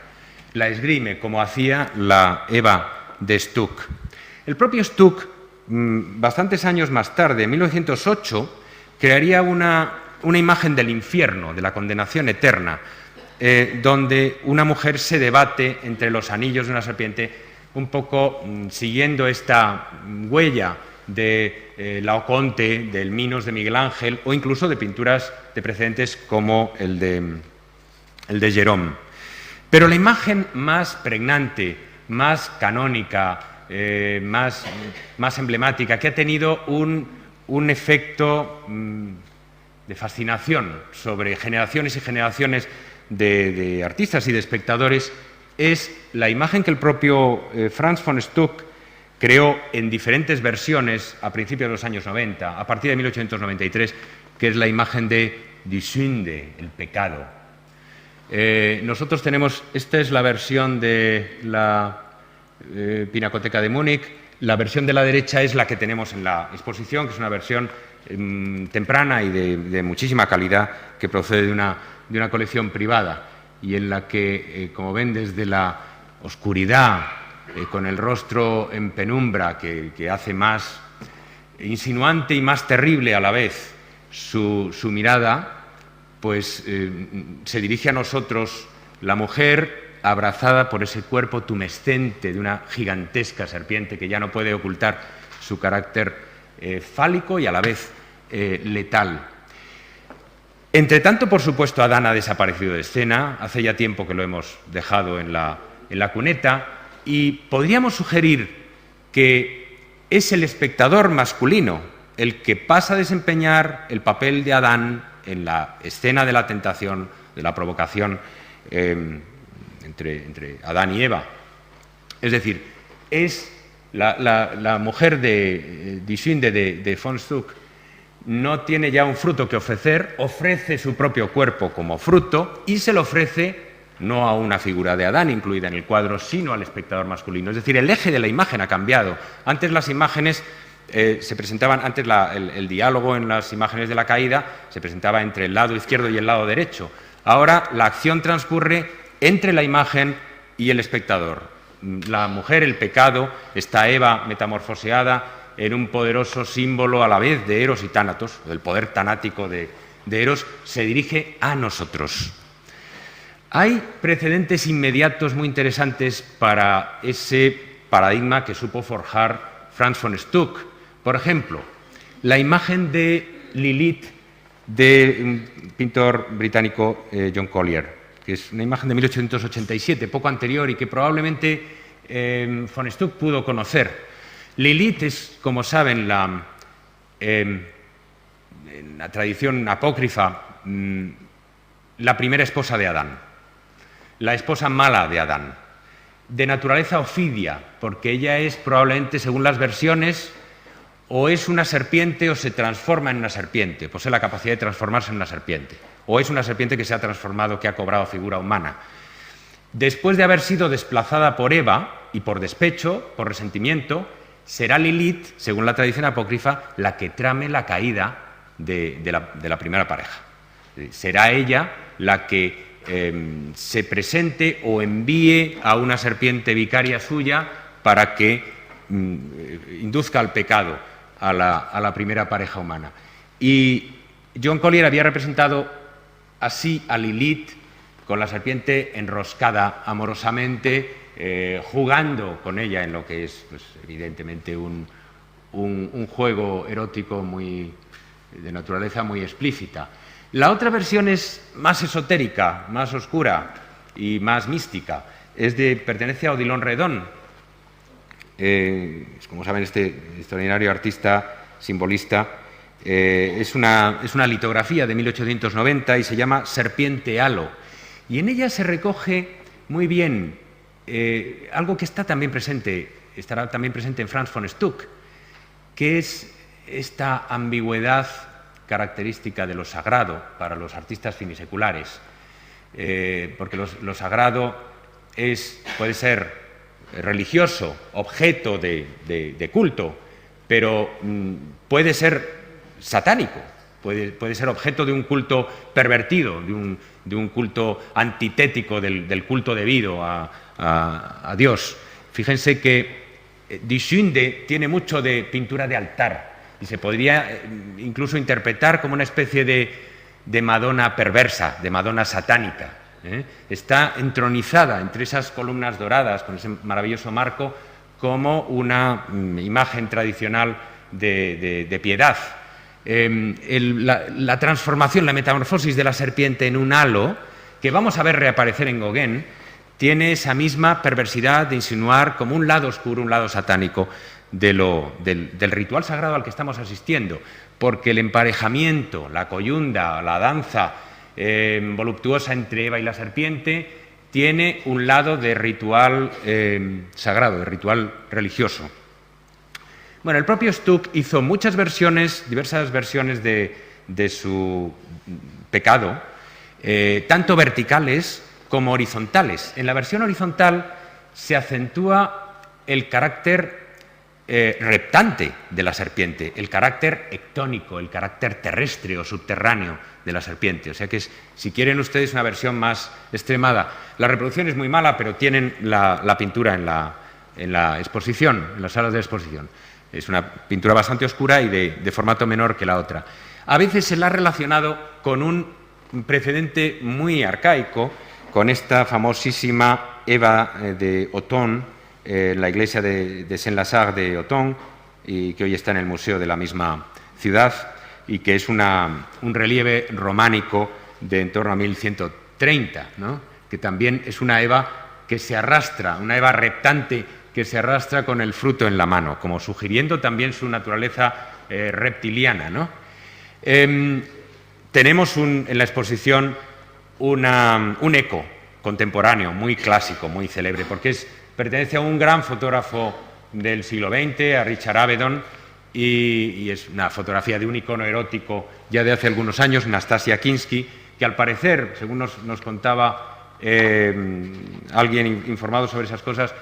la esgrime, como hacía la Eva de Stuck. El propio Stuck, bastantes años más tarde, en 1908, crearía una imagen del infierno, de la condenación eterna, donde una mujer se debate entre los anillos de una serpiente, un poco siguiendo esta huella de Laoconte, del Minos de Miguel Ángel, o incluso de pinturas de precedentes como el de Gérôme. Pero la imagen más pregnante, más canónica, más emblemática, que ha tenido un efecto de fascinación sobre generaciones y generaciones de artistas y de espectadores, es la imagen que el propio Franz von Stuck creó en diferentes versiones a principios de los años 90, a partir de 1893, que es la imagen de Die Sünde, el pecado. Nosotros tenemos, esta es la versión de la Pinacoteca de Múnich, la versión de la derecha es la que tenemos en la exposición, que es una versión temprana y de muchísima calidad, que procede de una colección privada, y en la que, como ven, desde la oscuridad, con el rostro en penumbra, que hace más insinuante y más terrible a la vez su mirada, pues se dirige a nosotros la mujer abrazada por ese cuerpo tumescente de una gigantesca serpiente que ya no puede ocultar su carácter fálico y a la vez letal. Entre tanto, por supuesto, Adán ha desaparecido de escena, hace ya tiempo que lo hemos dejado en la cuneta, y podríamos sugerir que es el espectador masculino el que pasa a desempeñar el papel de Adán en la escena de la tentación, de la provocación entre Adán y Eva. Es decir, es la mujer de Die Sünde de von Stuck, no tiene ya un fruto que ofrecer, ofrece su propio cuerpo como fruto y se lo ofrece no a una figura de Adán incluida en el cuadro, sino al espectador masculino. Es decir, el eje de la imagen ha cambiado. Antes las imágenes se presentaban, el diálogo en las imágenes de la caída se presentaba entre el lado izquierdo y el lado derecho. Ahora la acción transcurre entre la imagen y el espectador. La mujer, el pecado, está Eva metamorfoseada en un poderoso símbolo a la vez de Eros y Tánatos, del poder tanático de Eros, se dirige a nosotros. Hay precedentes inmediatos muy interesantes para ese paradigma que supo forjar Franz von Stuck. Por ejemplo, la imagen de Lilith del pintor británico John Collier, que es una imagen de 1887, poco anterior, y que probablemente von Stuck pudo conocer. Lilith es, como saben, en la tradición apócrifa, la primera esposa de Adán, la esposa mala de Adán, de naturaleza ofidia, porque ella es probablemente, según las versiones, o es una serpiente o se transforma en una serpiente, posee la capacidad de transformarse en una serpiente, o es una serpiente que se ha transformado, que ha cobrado figura humana. Después de haber sido desplazada por Eva, y por despecho, por resentimiento, será Lilith, según la tradición apócrifa, la que trame la caída de la primera pareja. Será ella la que se presente o envíe a una serpiente vicaria suya para que induzca al pecado a la primera pareja humana. Y John Collier había representado así a Lilith con la serpiente enroscada amorosamente, jugando con ella en lo que es, pues, evidentemente un juego erótico de naturaleza muy explícita. La otra versión es más esotérica, más oscura y más mística. Pertenece a Odilon Redon. Como saben, este extraordinario artista, simbolista, es una litografía de 1890 y se llama Serpiente Halo. Y en ella se recoge muy bien algo que estará también presente en Franz von Stuck, que es esta ambigüedad característica de lo sagrado para los artistas finiseculares, porque lo sagrado puede ser religioso, objeto de culto, pero puede ser satánico, puede ser objeto de un culto pervertido, de un culto antitético del culto debido a Dios. Fíjense que Die tiene mucho de pintura de altar y se podría incluso interpretar como una especie de Madonna perversa, de Madonna satánica. Está entronizada entre esas columnas doradas con ese maravilloso marco como una imagen tradicional de piedad. La transformación, la metamorfosis de la serpiente en un halo, que vamos a ver reaparecer en Gauguin, tiene esa misma perversidad de insinuar como un lado oscuro, un lado satánico del ritual sagrado al que estamos asistiendo, porque el emparejamiento, la coyunda, la danza voluptuosa entre Eva y la serpiente tiene un lado de ritual sagrado, de ritual religioso. Bueno, el propio Stuck hizo diversas versiones de su pecado, tanto verticales como horizontales. En la versión horizontal se acentúa el carácter reptante de la serpiente, el carácter ectónico, el carácter terrestre o subterráneo de la serpiente. O sea que si quieren ustedes una versión más extremada, la reproducción es muy mala, pero tienen la pintura en la exposición, en las salas de exposición. Es una pintura bastante oscura y de formato menor que la otra. A veces se la ha relacionado con un precedente muy arcaico, con esta famosísima Eva de Autun, la iglesia de Saint-Lazare de Autun, y que hoy está en el museo de la misma ciudad, y que es un relieve románico de en torno a 1130, ¿no? Que también es una Eva que se arrastra, una Eva reptante que se arrastra con el fruto en la mano, como sugiriendo también su naturaleza reptiliana, ¿no? Tenemos en la exposición un eco contemporáneo, muy clásico, muy célebre, porque pertenece a un gran fotógrafo del siglo XX, a Richard Avedon, y es una fotografía de un icono erótico ya de hace algunos años, Nastasia Kinski, que al parecer, según nos contaba alguien informado sobre esas cosas,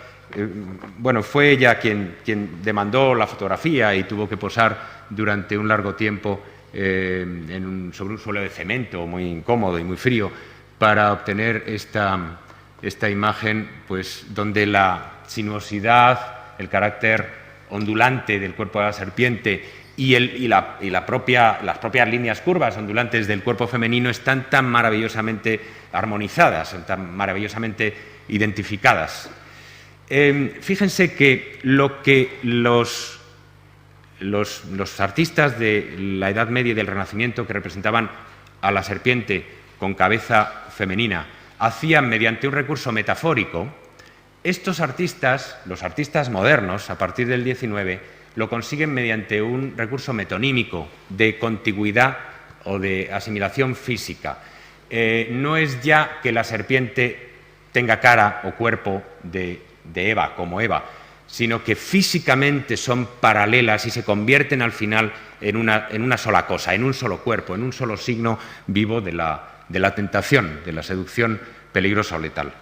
bueno, fue ella quien demandó la fotografía y tuvo que posar durante un largo tiempo sobre un suelo de cemento muy incómodo y muy frío para obtener esta imagen, pues, donde la sinuosidad, el carácter ondulante del cuerpo de la serpiente y las propias líneas curvas ondulantes del cuerpo femenino están tan maravillosamente armonizadas, son tan maravillosamente identificadas. Fíjense que lo que los artistas de la Edad Media y del Renacimiento, que representaban a la serpiente con cabeza femenina, hacían mediante un recurso metafórico, estos artistas, los artistas modernos, a partir del XIX, lo consiguen mediante un recurso metonímico de contigüidad o de asimilación física. No es ya que la serpiente tenga cara o cuerpo de Eva, como Eva, sino que físicamente son paralelas y se convierten al final en una sola cosa, en un solo cuerpo, en un solo signo vivo de la tentación, de la seducción peligrosa o letal.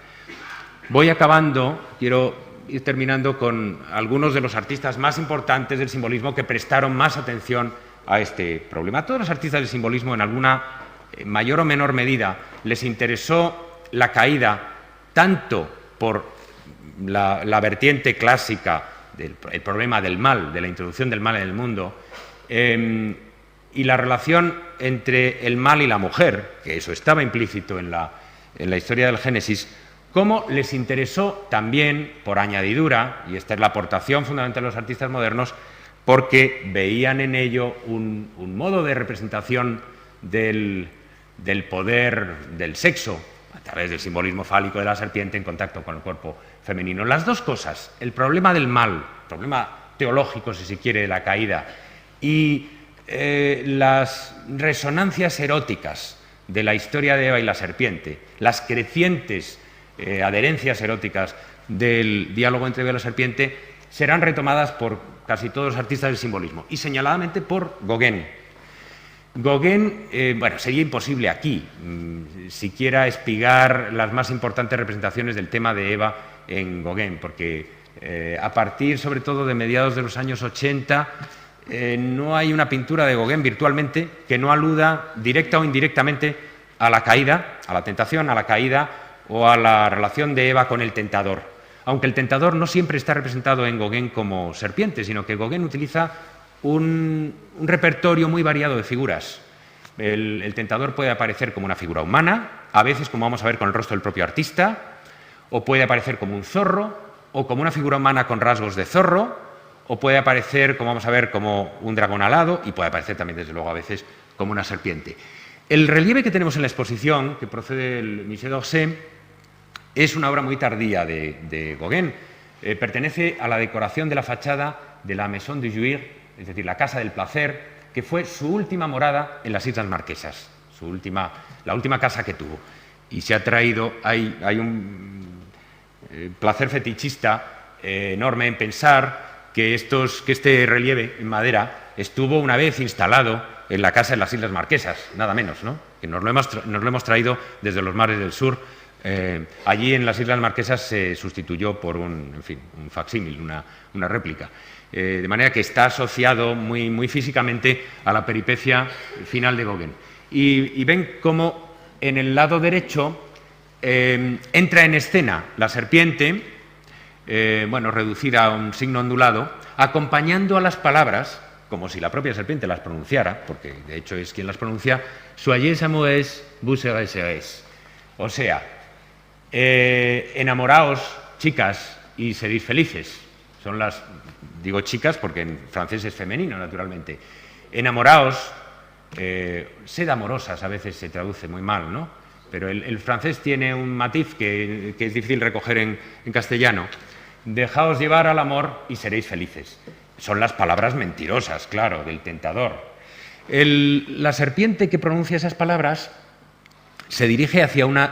Voy acabando, quiero ir terminando con algunos de los artistas más importantes del simbolismo que prestaron más atención a este problema. Todos los artistas del simbolismo en alguna en mayor o menor medida, les interesó la caída tanto por la vertiente clásica del problema del mal, de la introducción del mal en el mundo, y la relación entre el mal y la mujer, que eso estaba implícito en la historia del Génesis, como les interesó también, por añadidura, y esta es la aportación fundamental de los artistas modernos, porque veían en ello un modo de representación del poder del sexo, a través del simbolismo fálico de la serpiente en contacto con el cuerpo femenino. Las dos cosas, el problema del mal, el problema teológico, si se quiere, de la caída, y las resonancias eróticas de la historia de Eva y la serpiente, las crecientes adherencias eróticas del diálogo entre Eva y la serpiente, serán retomadas por casi todos los artistas del simbolismo, y señaladamente por Gauguin. Gauguin, bueno, sería imposible aquí siquiera espigar las más importantes representaciones del tema de Eva en Gauguin, porque a partir, sobre todo, de mediados de los años 80, no hay una pintura de Gauguin virtualmente que no aluda directa o indirectamente a la caída, a la tentación, a la caída o a la relación de Eva con el tentador. Aunque el tentador no siempre está representado en Gauguin como serpiente, sino que Gauguin utiliza un repertorio muy variado de figuras. El tentador puede aparecer como una figura humana, a veces, como vamos a ver, con el rostro del propio artista, o puede aparecer como un zorro, o como una figura humana con rasgos de zorro, o puede aparecer, como vamos a ver, como un dragón alado, y puede aparecer también, desde luego, a veces como una serpiente. El relieve que tenemos en la exposición, que procede del Musée d'Orsay, es una obra muy tardía de Gauguin. Pertenece a la decoración de la fachada de la Maison du Jouir, es decir, la Casa del Placer, que fue su última morada en las Islas Marquesas, la última casa que tuvo. Y se ha traído, hay un placer fetichista enorme en pensar que este relieve en madera estuvo una vez instalado en la casa en las Islas Marquesas, nada menos, ¿no? Que nos lo hemos traído desde los mares del sur. Allí en las Islas Marquesas se sustituyó por un facsímil, una réplica. De manera que está asociado muy físicamente a la peripecia final de Gauguin. Y ven cómo en el lado derecho entra en escena la serpiente, reducida a un signo ondulado, acompañando a las palabras, como si la propia serpiente las pronunciara, porque de hecho es quien las pronuncia, soyez amoureux, vous serez serez. O sea, enamoraos, chicas, y seréis felices. Son las, digo chicas porque en francés es femenino, naturalmente. Enamoraos, sed amorosas, a veces se traduce muy mal, ¿no? Pero el francés tiene un matiz que es difícil recoger en castellano. Dejaos llevar al amor y seréis felices. Son las palabras mentirosas, claro, del tentador. La serpiente que pronuncia esas palabras se dirige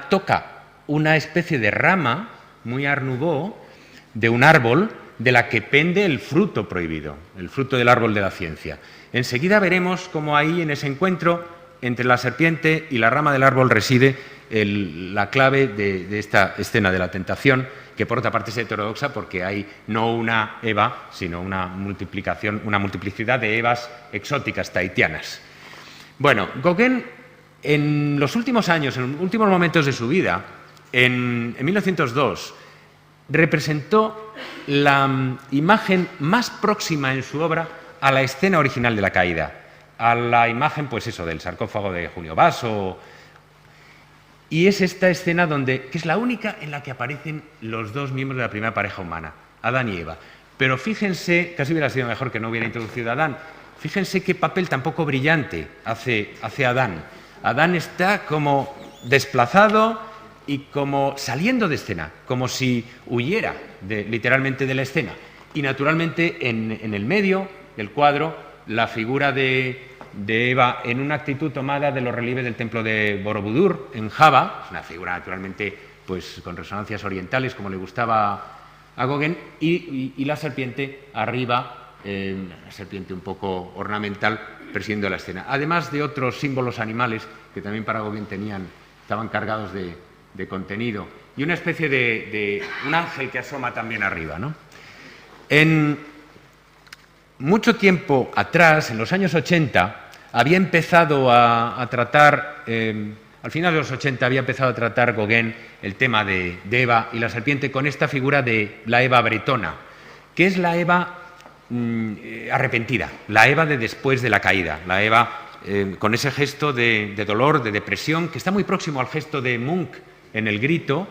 toca una especie de rama muy art nouveau de un árbol de la que pende el fruto prohibido, el fruto del árbol de la ciencia. Enseguida veremos cómo ahí, en ese encuentro entre la serpiente y la rama del árbol, reside la clave de esta escena de la tentación, que por otra parte es heterodoxa porque hay no una Eva, sino una multiplicidad de Evas exóticas, tahitianas. Bueno, Gauguin, en los últimos años, en los últimos momentos de su vida, en 1902, representó la imagen más próxima en su obra a la escena original de la caída, a la imagen, pues eso, del sarcófago de Junio Basso. Y es esta escena que es la única en la que aparecen los dos miembros de la primera pareja humana, Adán y Eva. Pero fíjense, casi hubiera sido mejor que no hubiera introducido a Adán, fíjense qué papel tan poco brillante hace Adán. Adán está como desplazado y como saliendo de escena, como si huyera literalmente de la escena. Y naturalmente en el medio del cuadro, la figura de Eva en una actitud tomada de los relieves del templo de Borobudur, en Java, es una figura naturalmente pues, con resonancias orientales, como le gustaba a Gauguin, y la serpiente arriba, una serpiente un poco ornamental, presidiendo la escena. Además de otros símbolos animales que también para Gauguin estaban cargados de contenido, y una especie de un ángel que asoma también arriba, ¿no? En mucho tiempo atrás, en los años 80, había empezado a tratar, al final de los 80 había empezado a tratar Gauguin el tema de Eva y la serpiente con esta figura de la Eva bretona, que es la Eva arrepentida, la Eva de después de la caída, la Eva con ese gesto de dolor, de depresión, que está muy próximo al gesto de Munch en El Grito.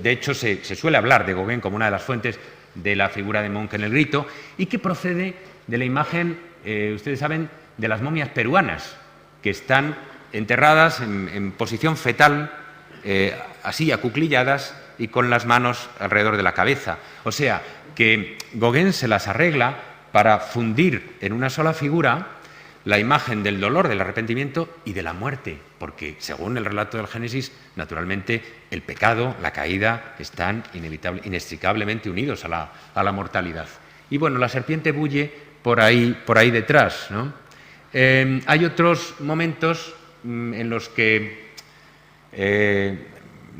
De hecho, se suele hablar de Gauguin como una de las fuentes de la figura de Munch en El Grito, y que procede de la imagen, ustedes saben, de las momias peruanas, que están enterradas en posición fetal, así acuclilladas y con las manos alrededor de la cabeza. O sea, que Gauguin se las arregla para fundir en una sola figura la imagen del dolor, del arrepentimiento y de la muerte, porque según el relato del Génesis, naturalmente el pecado, la caída, están inextricablemente unidos a la mortalidad. Y bueno, la serpiente bulle por ahí detrás, ¿no? Hay otros momentos en los que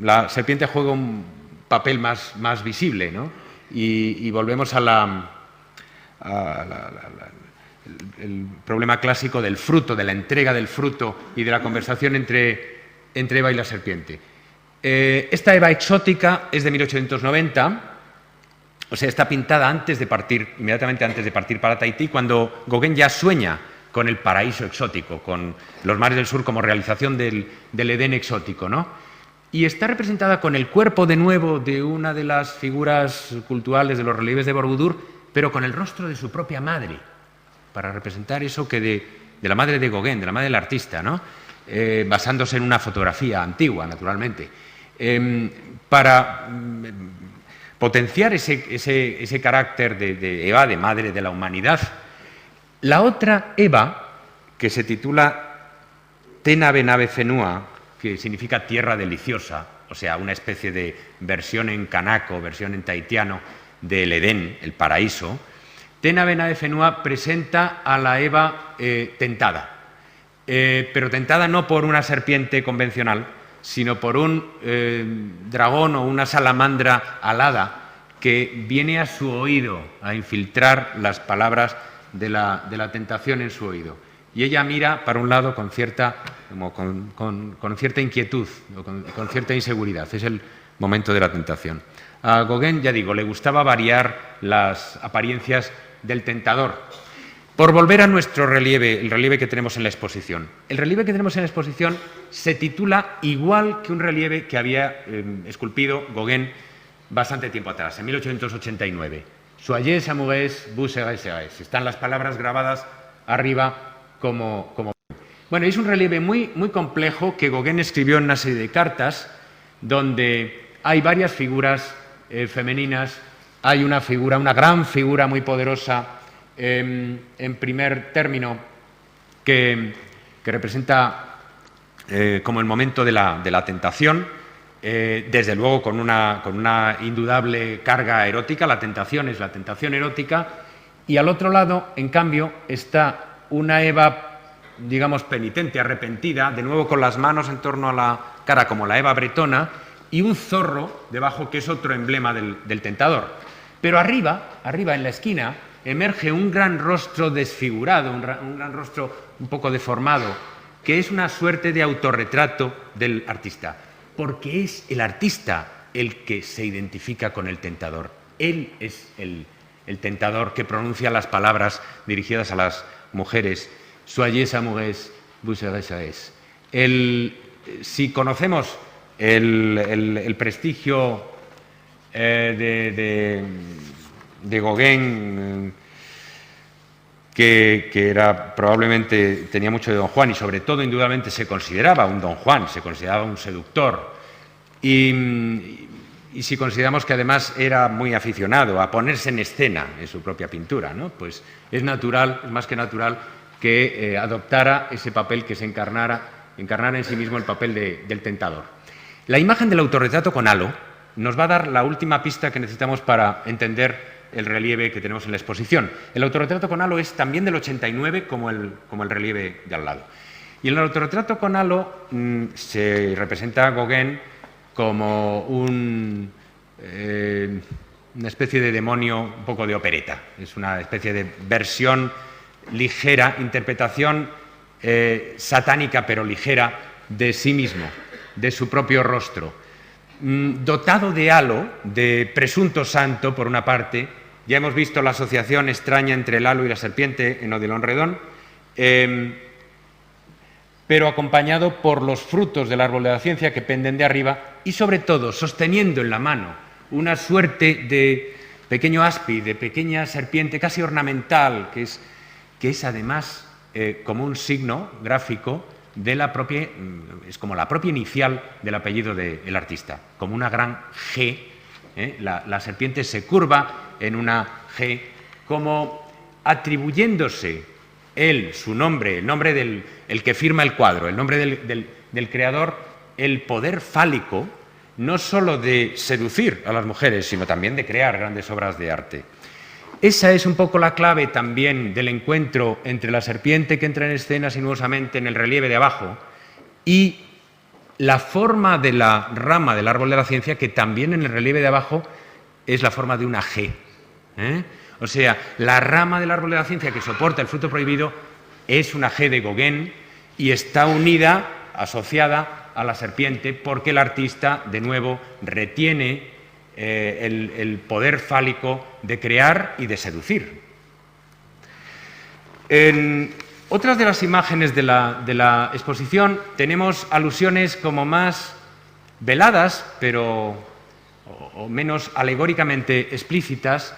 la serpiente juega un papel más visible, ¿no? Y volvemos a el problema clásico del fruto, de la entrega del fruto y de la conversación entre Eva y la serpiente. Esta Eva exótica es de 1890, o sea, está pintada inmediatamente antes de partir para Tahití, cuando Gauguin ya sueña con el paraíso exótico, con los mares del sur como realización del Edén exótico, ¿no? Y está representada con el cuerpo de nuevo de una de las figuras cultuales de los relieves de Borobudur, pero con el rostro de su propia madre, para representar eso que de la madre de Gauguin, de la madre del artista, ¿no? Basándose en una fotografía antigua, naturalmente, para potenciar ese carácter de Eva, de madre de la humanidad. La otra Eva, que se titula Tena Benave Fenua, que significa tierra deliciosa, o sea, una especie de versión en canaco, versión en tahitiano del Edén, el paraíso. Tena Benave Fenua presenta a la Eva tentada, pero tentada no por una serpiente convencional, sino por un dragón o una salamandra alada que viene a su oído a infiltrar las palabras de la tentación en su oído. Y ella mira para un lado con cierta inquietud, o con cierta inseguridad. Es el momento de la tentación. A Gauguin, ya digo, le gustaba variar las apariencias del tentador. Por volver a nuestro relieve, el relieve que tenemos en la exposición. El relieve que tenemos en la exposición se titula igual que un relieve que había esculpido Gauguin bastante tiempo atrás, en 1889. Soyez amoureux, vous serez serez. Están las palabras grabadas arriba como... Bueno, es un relieve muy complejo que Gauguin escribió en una serie de cartas donde hay varias figuras femeninas. Hay una gran figura muy poderosa en primer término que representa como el momento de la tentación, desde luego con una indudable carga erótica. La tentación es la tentación erótica, y al otro lado, en cambio, está una Eva, digamos, penitente, arrepentida, de nuevo con las manos en torno a la cara como la Eva bretona, y un zorro debajo, que es otro emblema del tentador. Pero arriba en la esquina, emerge un gran rostro desfigurado, un gran rostro un poco deformado, que es una suerte de autorretrato del artista, porque es el artista el que se identifica con el tentador. Él es el tentador que pronuncia las palabras dirigidas a las mujeres. Soyez amoureux, vous serez serez. Si conocemos el prestigio de Gauguin, que era probablemente tenía mucho de Don Juan, y sobre todo indudablemente se consideraba un Don Juan, se consideraba un seductor, y si consideramos que además era muy aficionado a ponerse en escena en su propia pintura, ¿no? Pues es natural, es más que natural, que adoptara ese papel, que se encarnara en sí mismo el papel del tentador. La imagen del autorretrato con halo nos va a dar la última pista que necesitamos para entender el relieve que tenemos en la exposición. El autorretrato con halo es también del 89, como el relieve de al lado. Y en el autorretrato con halo se representa a Gauguin como una especie de demonio un poco de opereta. Es una especie de versión ligera, interpretación satánica pero ligera de sí mismo, de su propio rostro. Dotado de halo, de presunto santo, por una parte, ya hemos visto la asociación extraña entre el halo y la serpiente en Odilon Redon, pero acompañado por los frutos del árbol de la ciencia que penden de arriba y, sobre todo, sosteniendo en la mano una suerte de pequeño aspi, de pequeña serpiente casi ornamental, que es además como un signo gráfico de la propia, es como la propia inicial del apellido del artista, como una gran G. La serpiente se curva en una G, como atribuyéndose él, su nombre, el nombre del que firma el cuadro, el nombre del creador, el poder fálico, no solo de seducir a las mujeres, sino también de crear grandes obras de arte. Esa es un poco la clave también del encuentro entre la serpiente que entra en escena sinuosamente en el relieve de abajo y la forma de la rama del árbol de la ciencia, que también en el relieve de abajo es la forma de una G. O sea, la rama del árbol de la ciencia que soporta el fruto prohibido es una G de Gauguin y está unida, asociada a la serpiente, porque el artista, de nuevo, retiene el poder fálico de crear y de seducir. En otras de las imágenes de la exposición tenemos alusiones como más veladas, pero o menos alegóricamente explícitas,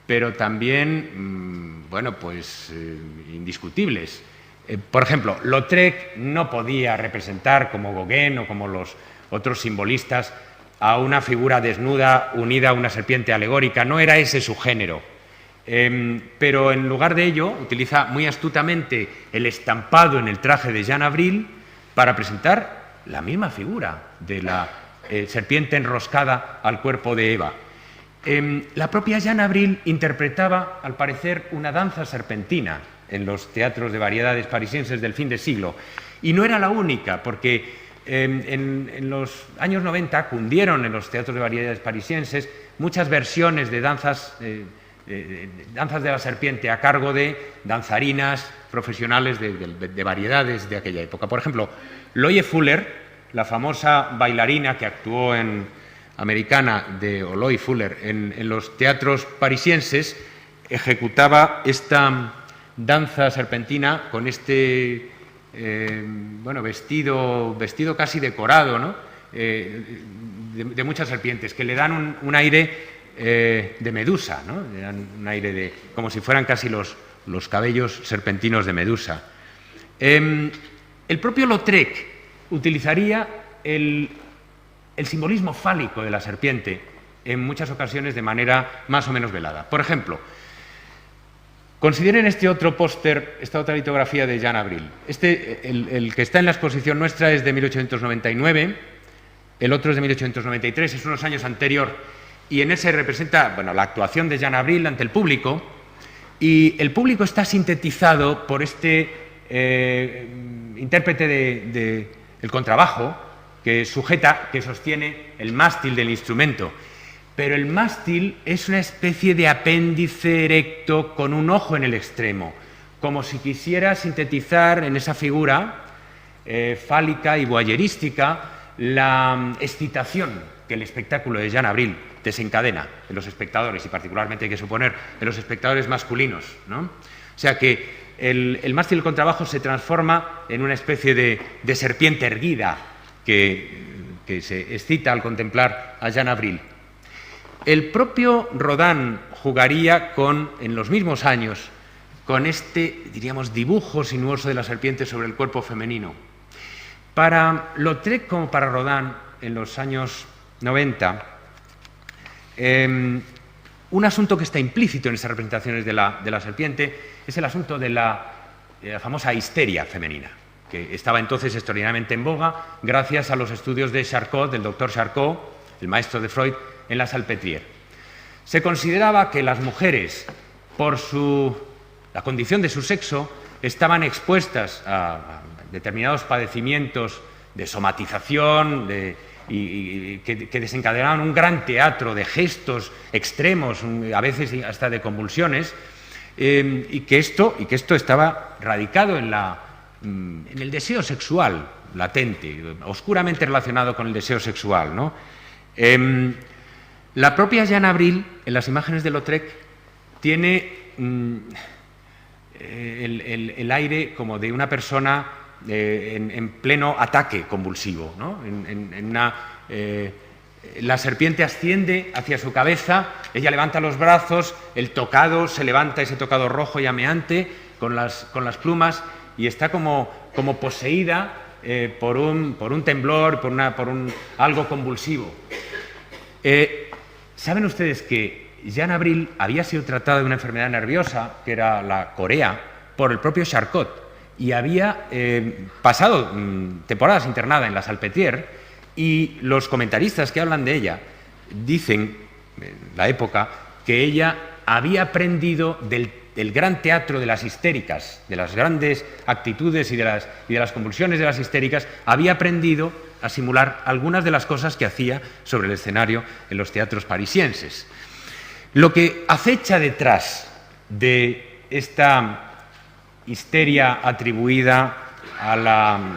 pero también, bueno, pues indiscutibles. Por ejemplo, Lautrec no podía representar, como Gauguin o como los otros simbolistas, a una figura desnuda unida a una serpiente alegórica. No era ese su género. Pero en lugar de ello utiliza muy astutamente el estampado en el traje de Jeanne Avril para presentar la misma figura de la serpiente enroscada al cuerpo de Eva. La propia Jeanne Avril interpretaba, al parecer, una danza serpentina en los teatros de variedades parisienses del fin de siglo. Y no era la única, porque en los años 90 cundieron en los teatros de variedades parisienses muchas versiones de danzas de la serpiente a cargo de danzarinas profesionales de variedades de aquella época. Por ejemplo, Loie Fuller, la famosa bailarina que actuó americana de Loie Fuller en los teatros parisienses, ejecutaba esta danza serpentina con este bueno, vestido casi decorado, ¿no? de muchas serpientes, que le dan un aire de Medusa, ¿no? Le dan un aire como si fueran casi los cabellos serpentinos de Medusa. El propio Lautrec utilizaría el simbolismo fálico de la serpiente en muchas ocasiones de manera más o menos velada. Por ejemplo, consideren este otro póster, esta otra litografía de Jeanne Avril. El que está en la exposición nuestra es de 1899, el otro es de 1893, es unos años anterior, y en ese representa, bueno, la actuación de Jeanne Avril ante el público, y el público está sintetizado por este intérprete del contrabajo que sostiene el mástil del instrumento. Pero el mástil es una especie de apéndice erecto con un ojo en el extremo, como si quisiera sintetizar en esa figura fálica y voyerística la excitación que el espectáculo de Jeanne Avril desencadena en los espectadores, y particularmente hay que suponer en los espectadores masculinos, ¿no? O sea que el mástil del contrabajo se transforma en una especie de serpiente erguida que se excita al contemplar a Jeanne Avril. El propio Rodin jugaría en los mismos años, con este, diríamos, dibujo sinuoso de la serpiente sobre el cuerpo femenino. Para Lautrec como para Rodin, en los años 90, un asunto que está implícito en esas representaciones de la serpiente es el asunto de la famosa histeria femenina, que estaba entonces extraordinariamente en boga gracias a los estudios de Charcot, del doctor Charcot, el maestro de Freud, en la Salpêtrière. Se consideraba que las mujeres, por la condición de su sexo, estaban expuestas a determinados padecimientos de somatización y que desencadenaban un gran teatro de gestos extremos, a veces hasta de convulsiones, y que esto estaba radicado en en el deseo sexual latente, oscuramente relacionado con el deseo sexual, ¿no? La propia Jeanne Avril, en las imágenes de Lautrec, tiene el aire como de una persona en pleno ataque convulsivo, ¿no? La serpiente asciende hacia su cabeza, ella levanta los brazos, el tocado se levanta, ese tocado rojo llameante con las plumas, y está como poseída por un temblor, por algo convulsivo. ¿Saben ustedes que Jeanne Avril había sido tratada de una enfermedad nerviosa, que era la corea, por el propio Charcot, y había pasado temporadas internada en la Salpêtrière, y los comentaristas que hablan de ella dicen, en la época, que ella había aprendido del gran teatro de las histéricas, de las grandes actitudes y de las convulsiones de las histéricas, había aprendido a simular algunas de las cosas que hacía sobre el escenario en los teatros parisienses. Lo que acecha detrás de esta histeria atribuida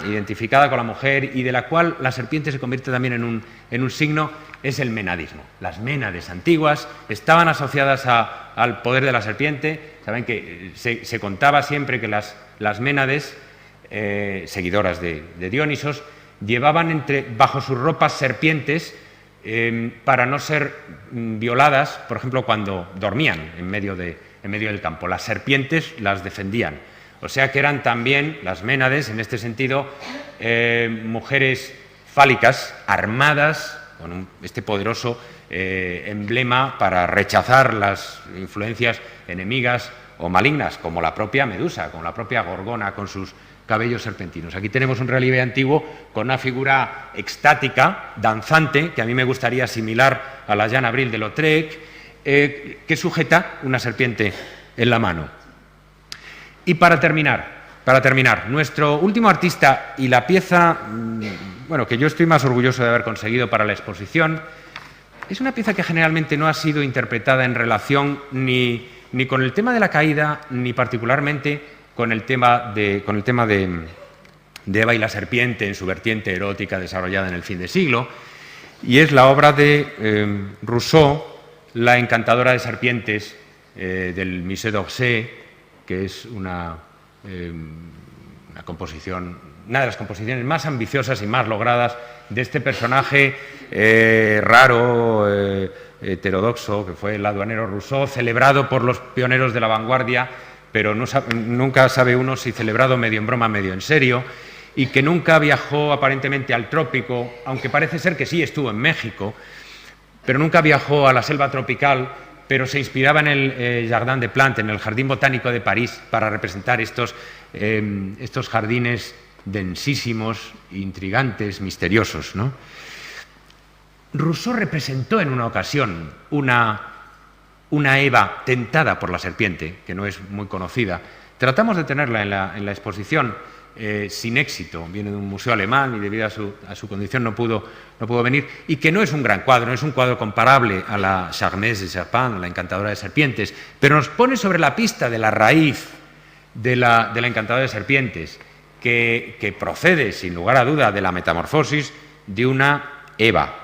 identificada con la mujer, y de la cual la serpiente se convierte también en un signo, es el menadismo. Las ménades antiguas estaban asociadas al poder de la serpiente. Saben que se contaba siempre que las ménades, seguidoras de Dionisos, llevaban bajo sus ropas serpientes para no ser violadas, por ejemplo, cuando dormían en medio del campo. Las serpientes las defendían. O sea que eran también las ménades, en este sentido, mujeres fálicas, armadas con este poderoso emblema para rechazar las influencias enemigas o malignas, como la propia Medusa, como la propia Gorgona con sus cabellos serpentinos. Aquí tenemos un relieve antiguo con una figura extática, danzante, que a mí me gustaría asimilar a la Jeanne Avril de Lautrec, que sujeta una serpiente en la mano. Y para terminar, nuestro último artista y la pieza, que yo estoy más orgulloso de haber conseguido para la exposición, es una pieza que generalmente no ha sido interpretada en relación ni con el tema de la caída, ni particularmente con el tema de Eva y la serpiente en su vertiente erótica desarrollada en el fin de siglo, y es la obra de Rousseau, La encantadora de serpientes, del Musée d'Orsay, que es una composición, una de las composiciones más ambiciosas y más logradas de este personaje raro, heterodoxo, que fue el aduanero Rousseau, celebrado por los pioneros de la vanguardia, pero nunca sabe uno si celebrado medio en broma, medio en serio, y que nunca viajó aparentemente al trópico, aunque parece ser que sí estuvo en México, pero nunca viajó a la selva tropical, pero se inspiraba en el Jardin des Plantes, en el Jardín Botánico de París, para representar estos jardines densísimos, intrigantes, misteriosos, ¿no? Rousseau representó en una ocasión una Eva tentada por la serpiente, que no es muy conocida. Tratamos de tenerla en la exposición, sin éxito. Viene de un museo alemán y debido a su condición no pudo venir, y que no es un gran cuadro, no es un cuadro comparable a la Charmeuse de Serpent, la encantadora de serpientes, pero nos pone sobre la pista de la raíz de la encantadora de serpientes, que procede, sin lugar a duda, de la metamorfosis de una Eva.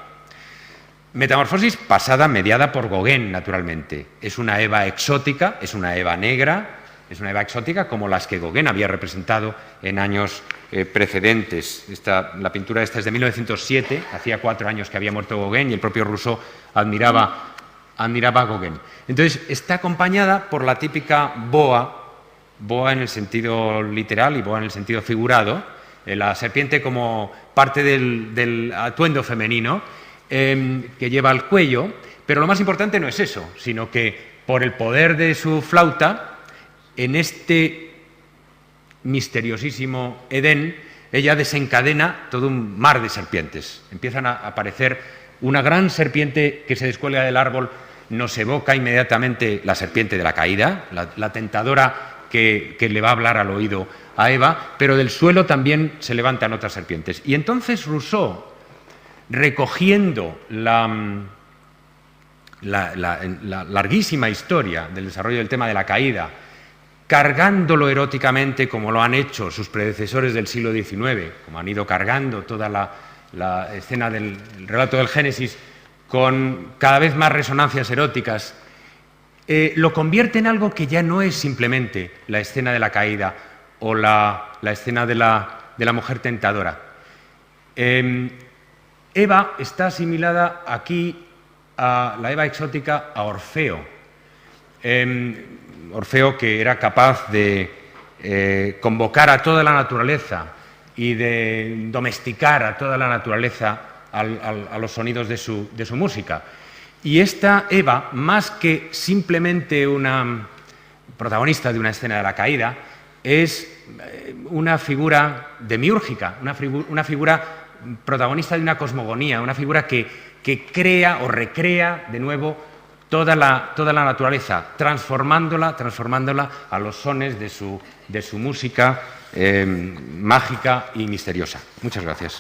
Metamorfosis pasada, mediada por Gauguin, naturalmente. Es una Eva exótica, es una Eva negra, es una Eva exótica como las que Gauguin había representado en años precedentes. La pintura esta es de 1907, hacía 4 años que había muerto Gauguin, y el propio Rousseau admiraba a Gauguin. Entonces, está acompañada por la típica boa en el sentido literal y boa en el sentido figurado, la serpiente como parte del atuendo femenino, que lleva al cuello, pero lo más importante no es eso, sino que por el poder de su flauta, en este misteriosísimo Edén, ella desencadena todo un mar de serpientes. Empiezan a aparecer una gran serpiente que se descuelga del árbol, nos evoca inmediatamente la serpiente de la caída, la tentadora que le va a hablar al oído a Eva, pero del suelo también se levantan otras serpientes. Y entonces Rousseau, recogiendo la larguísima historia del desarrollo del tema de la caída, cargándolo eróticamente como lo han hecho sus predecesores del siglo XIX, como han ido cargando toda la escena del relato del Génesis con cada vez más resonancias eróticas, lo convierte en algo que ya no es simplemente la escena de la caída o la escena de la mujer tentadora. Eva está asimilada aquí, a la Eva exótica, a Orfeo. Orfeo, que era capaz de convocar a toda la naturaleza y de domesticar a toda la naturaleza a los sonidos de su música. Y esta Eva, más que simplemente una protagonista de una escena de la caída, es una figura demiúrgica, una figura protagonista de una cosmogonía, una figura que crea o recrea de nuevo toda la naturaleza, transformándola a los sones de su música mágica y misteriosa. Muchas gracias.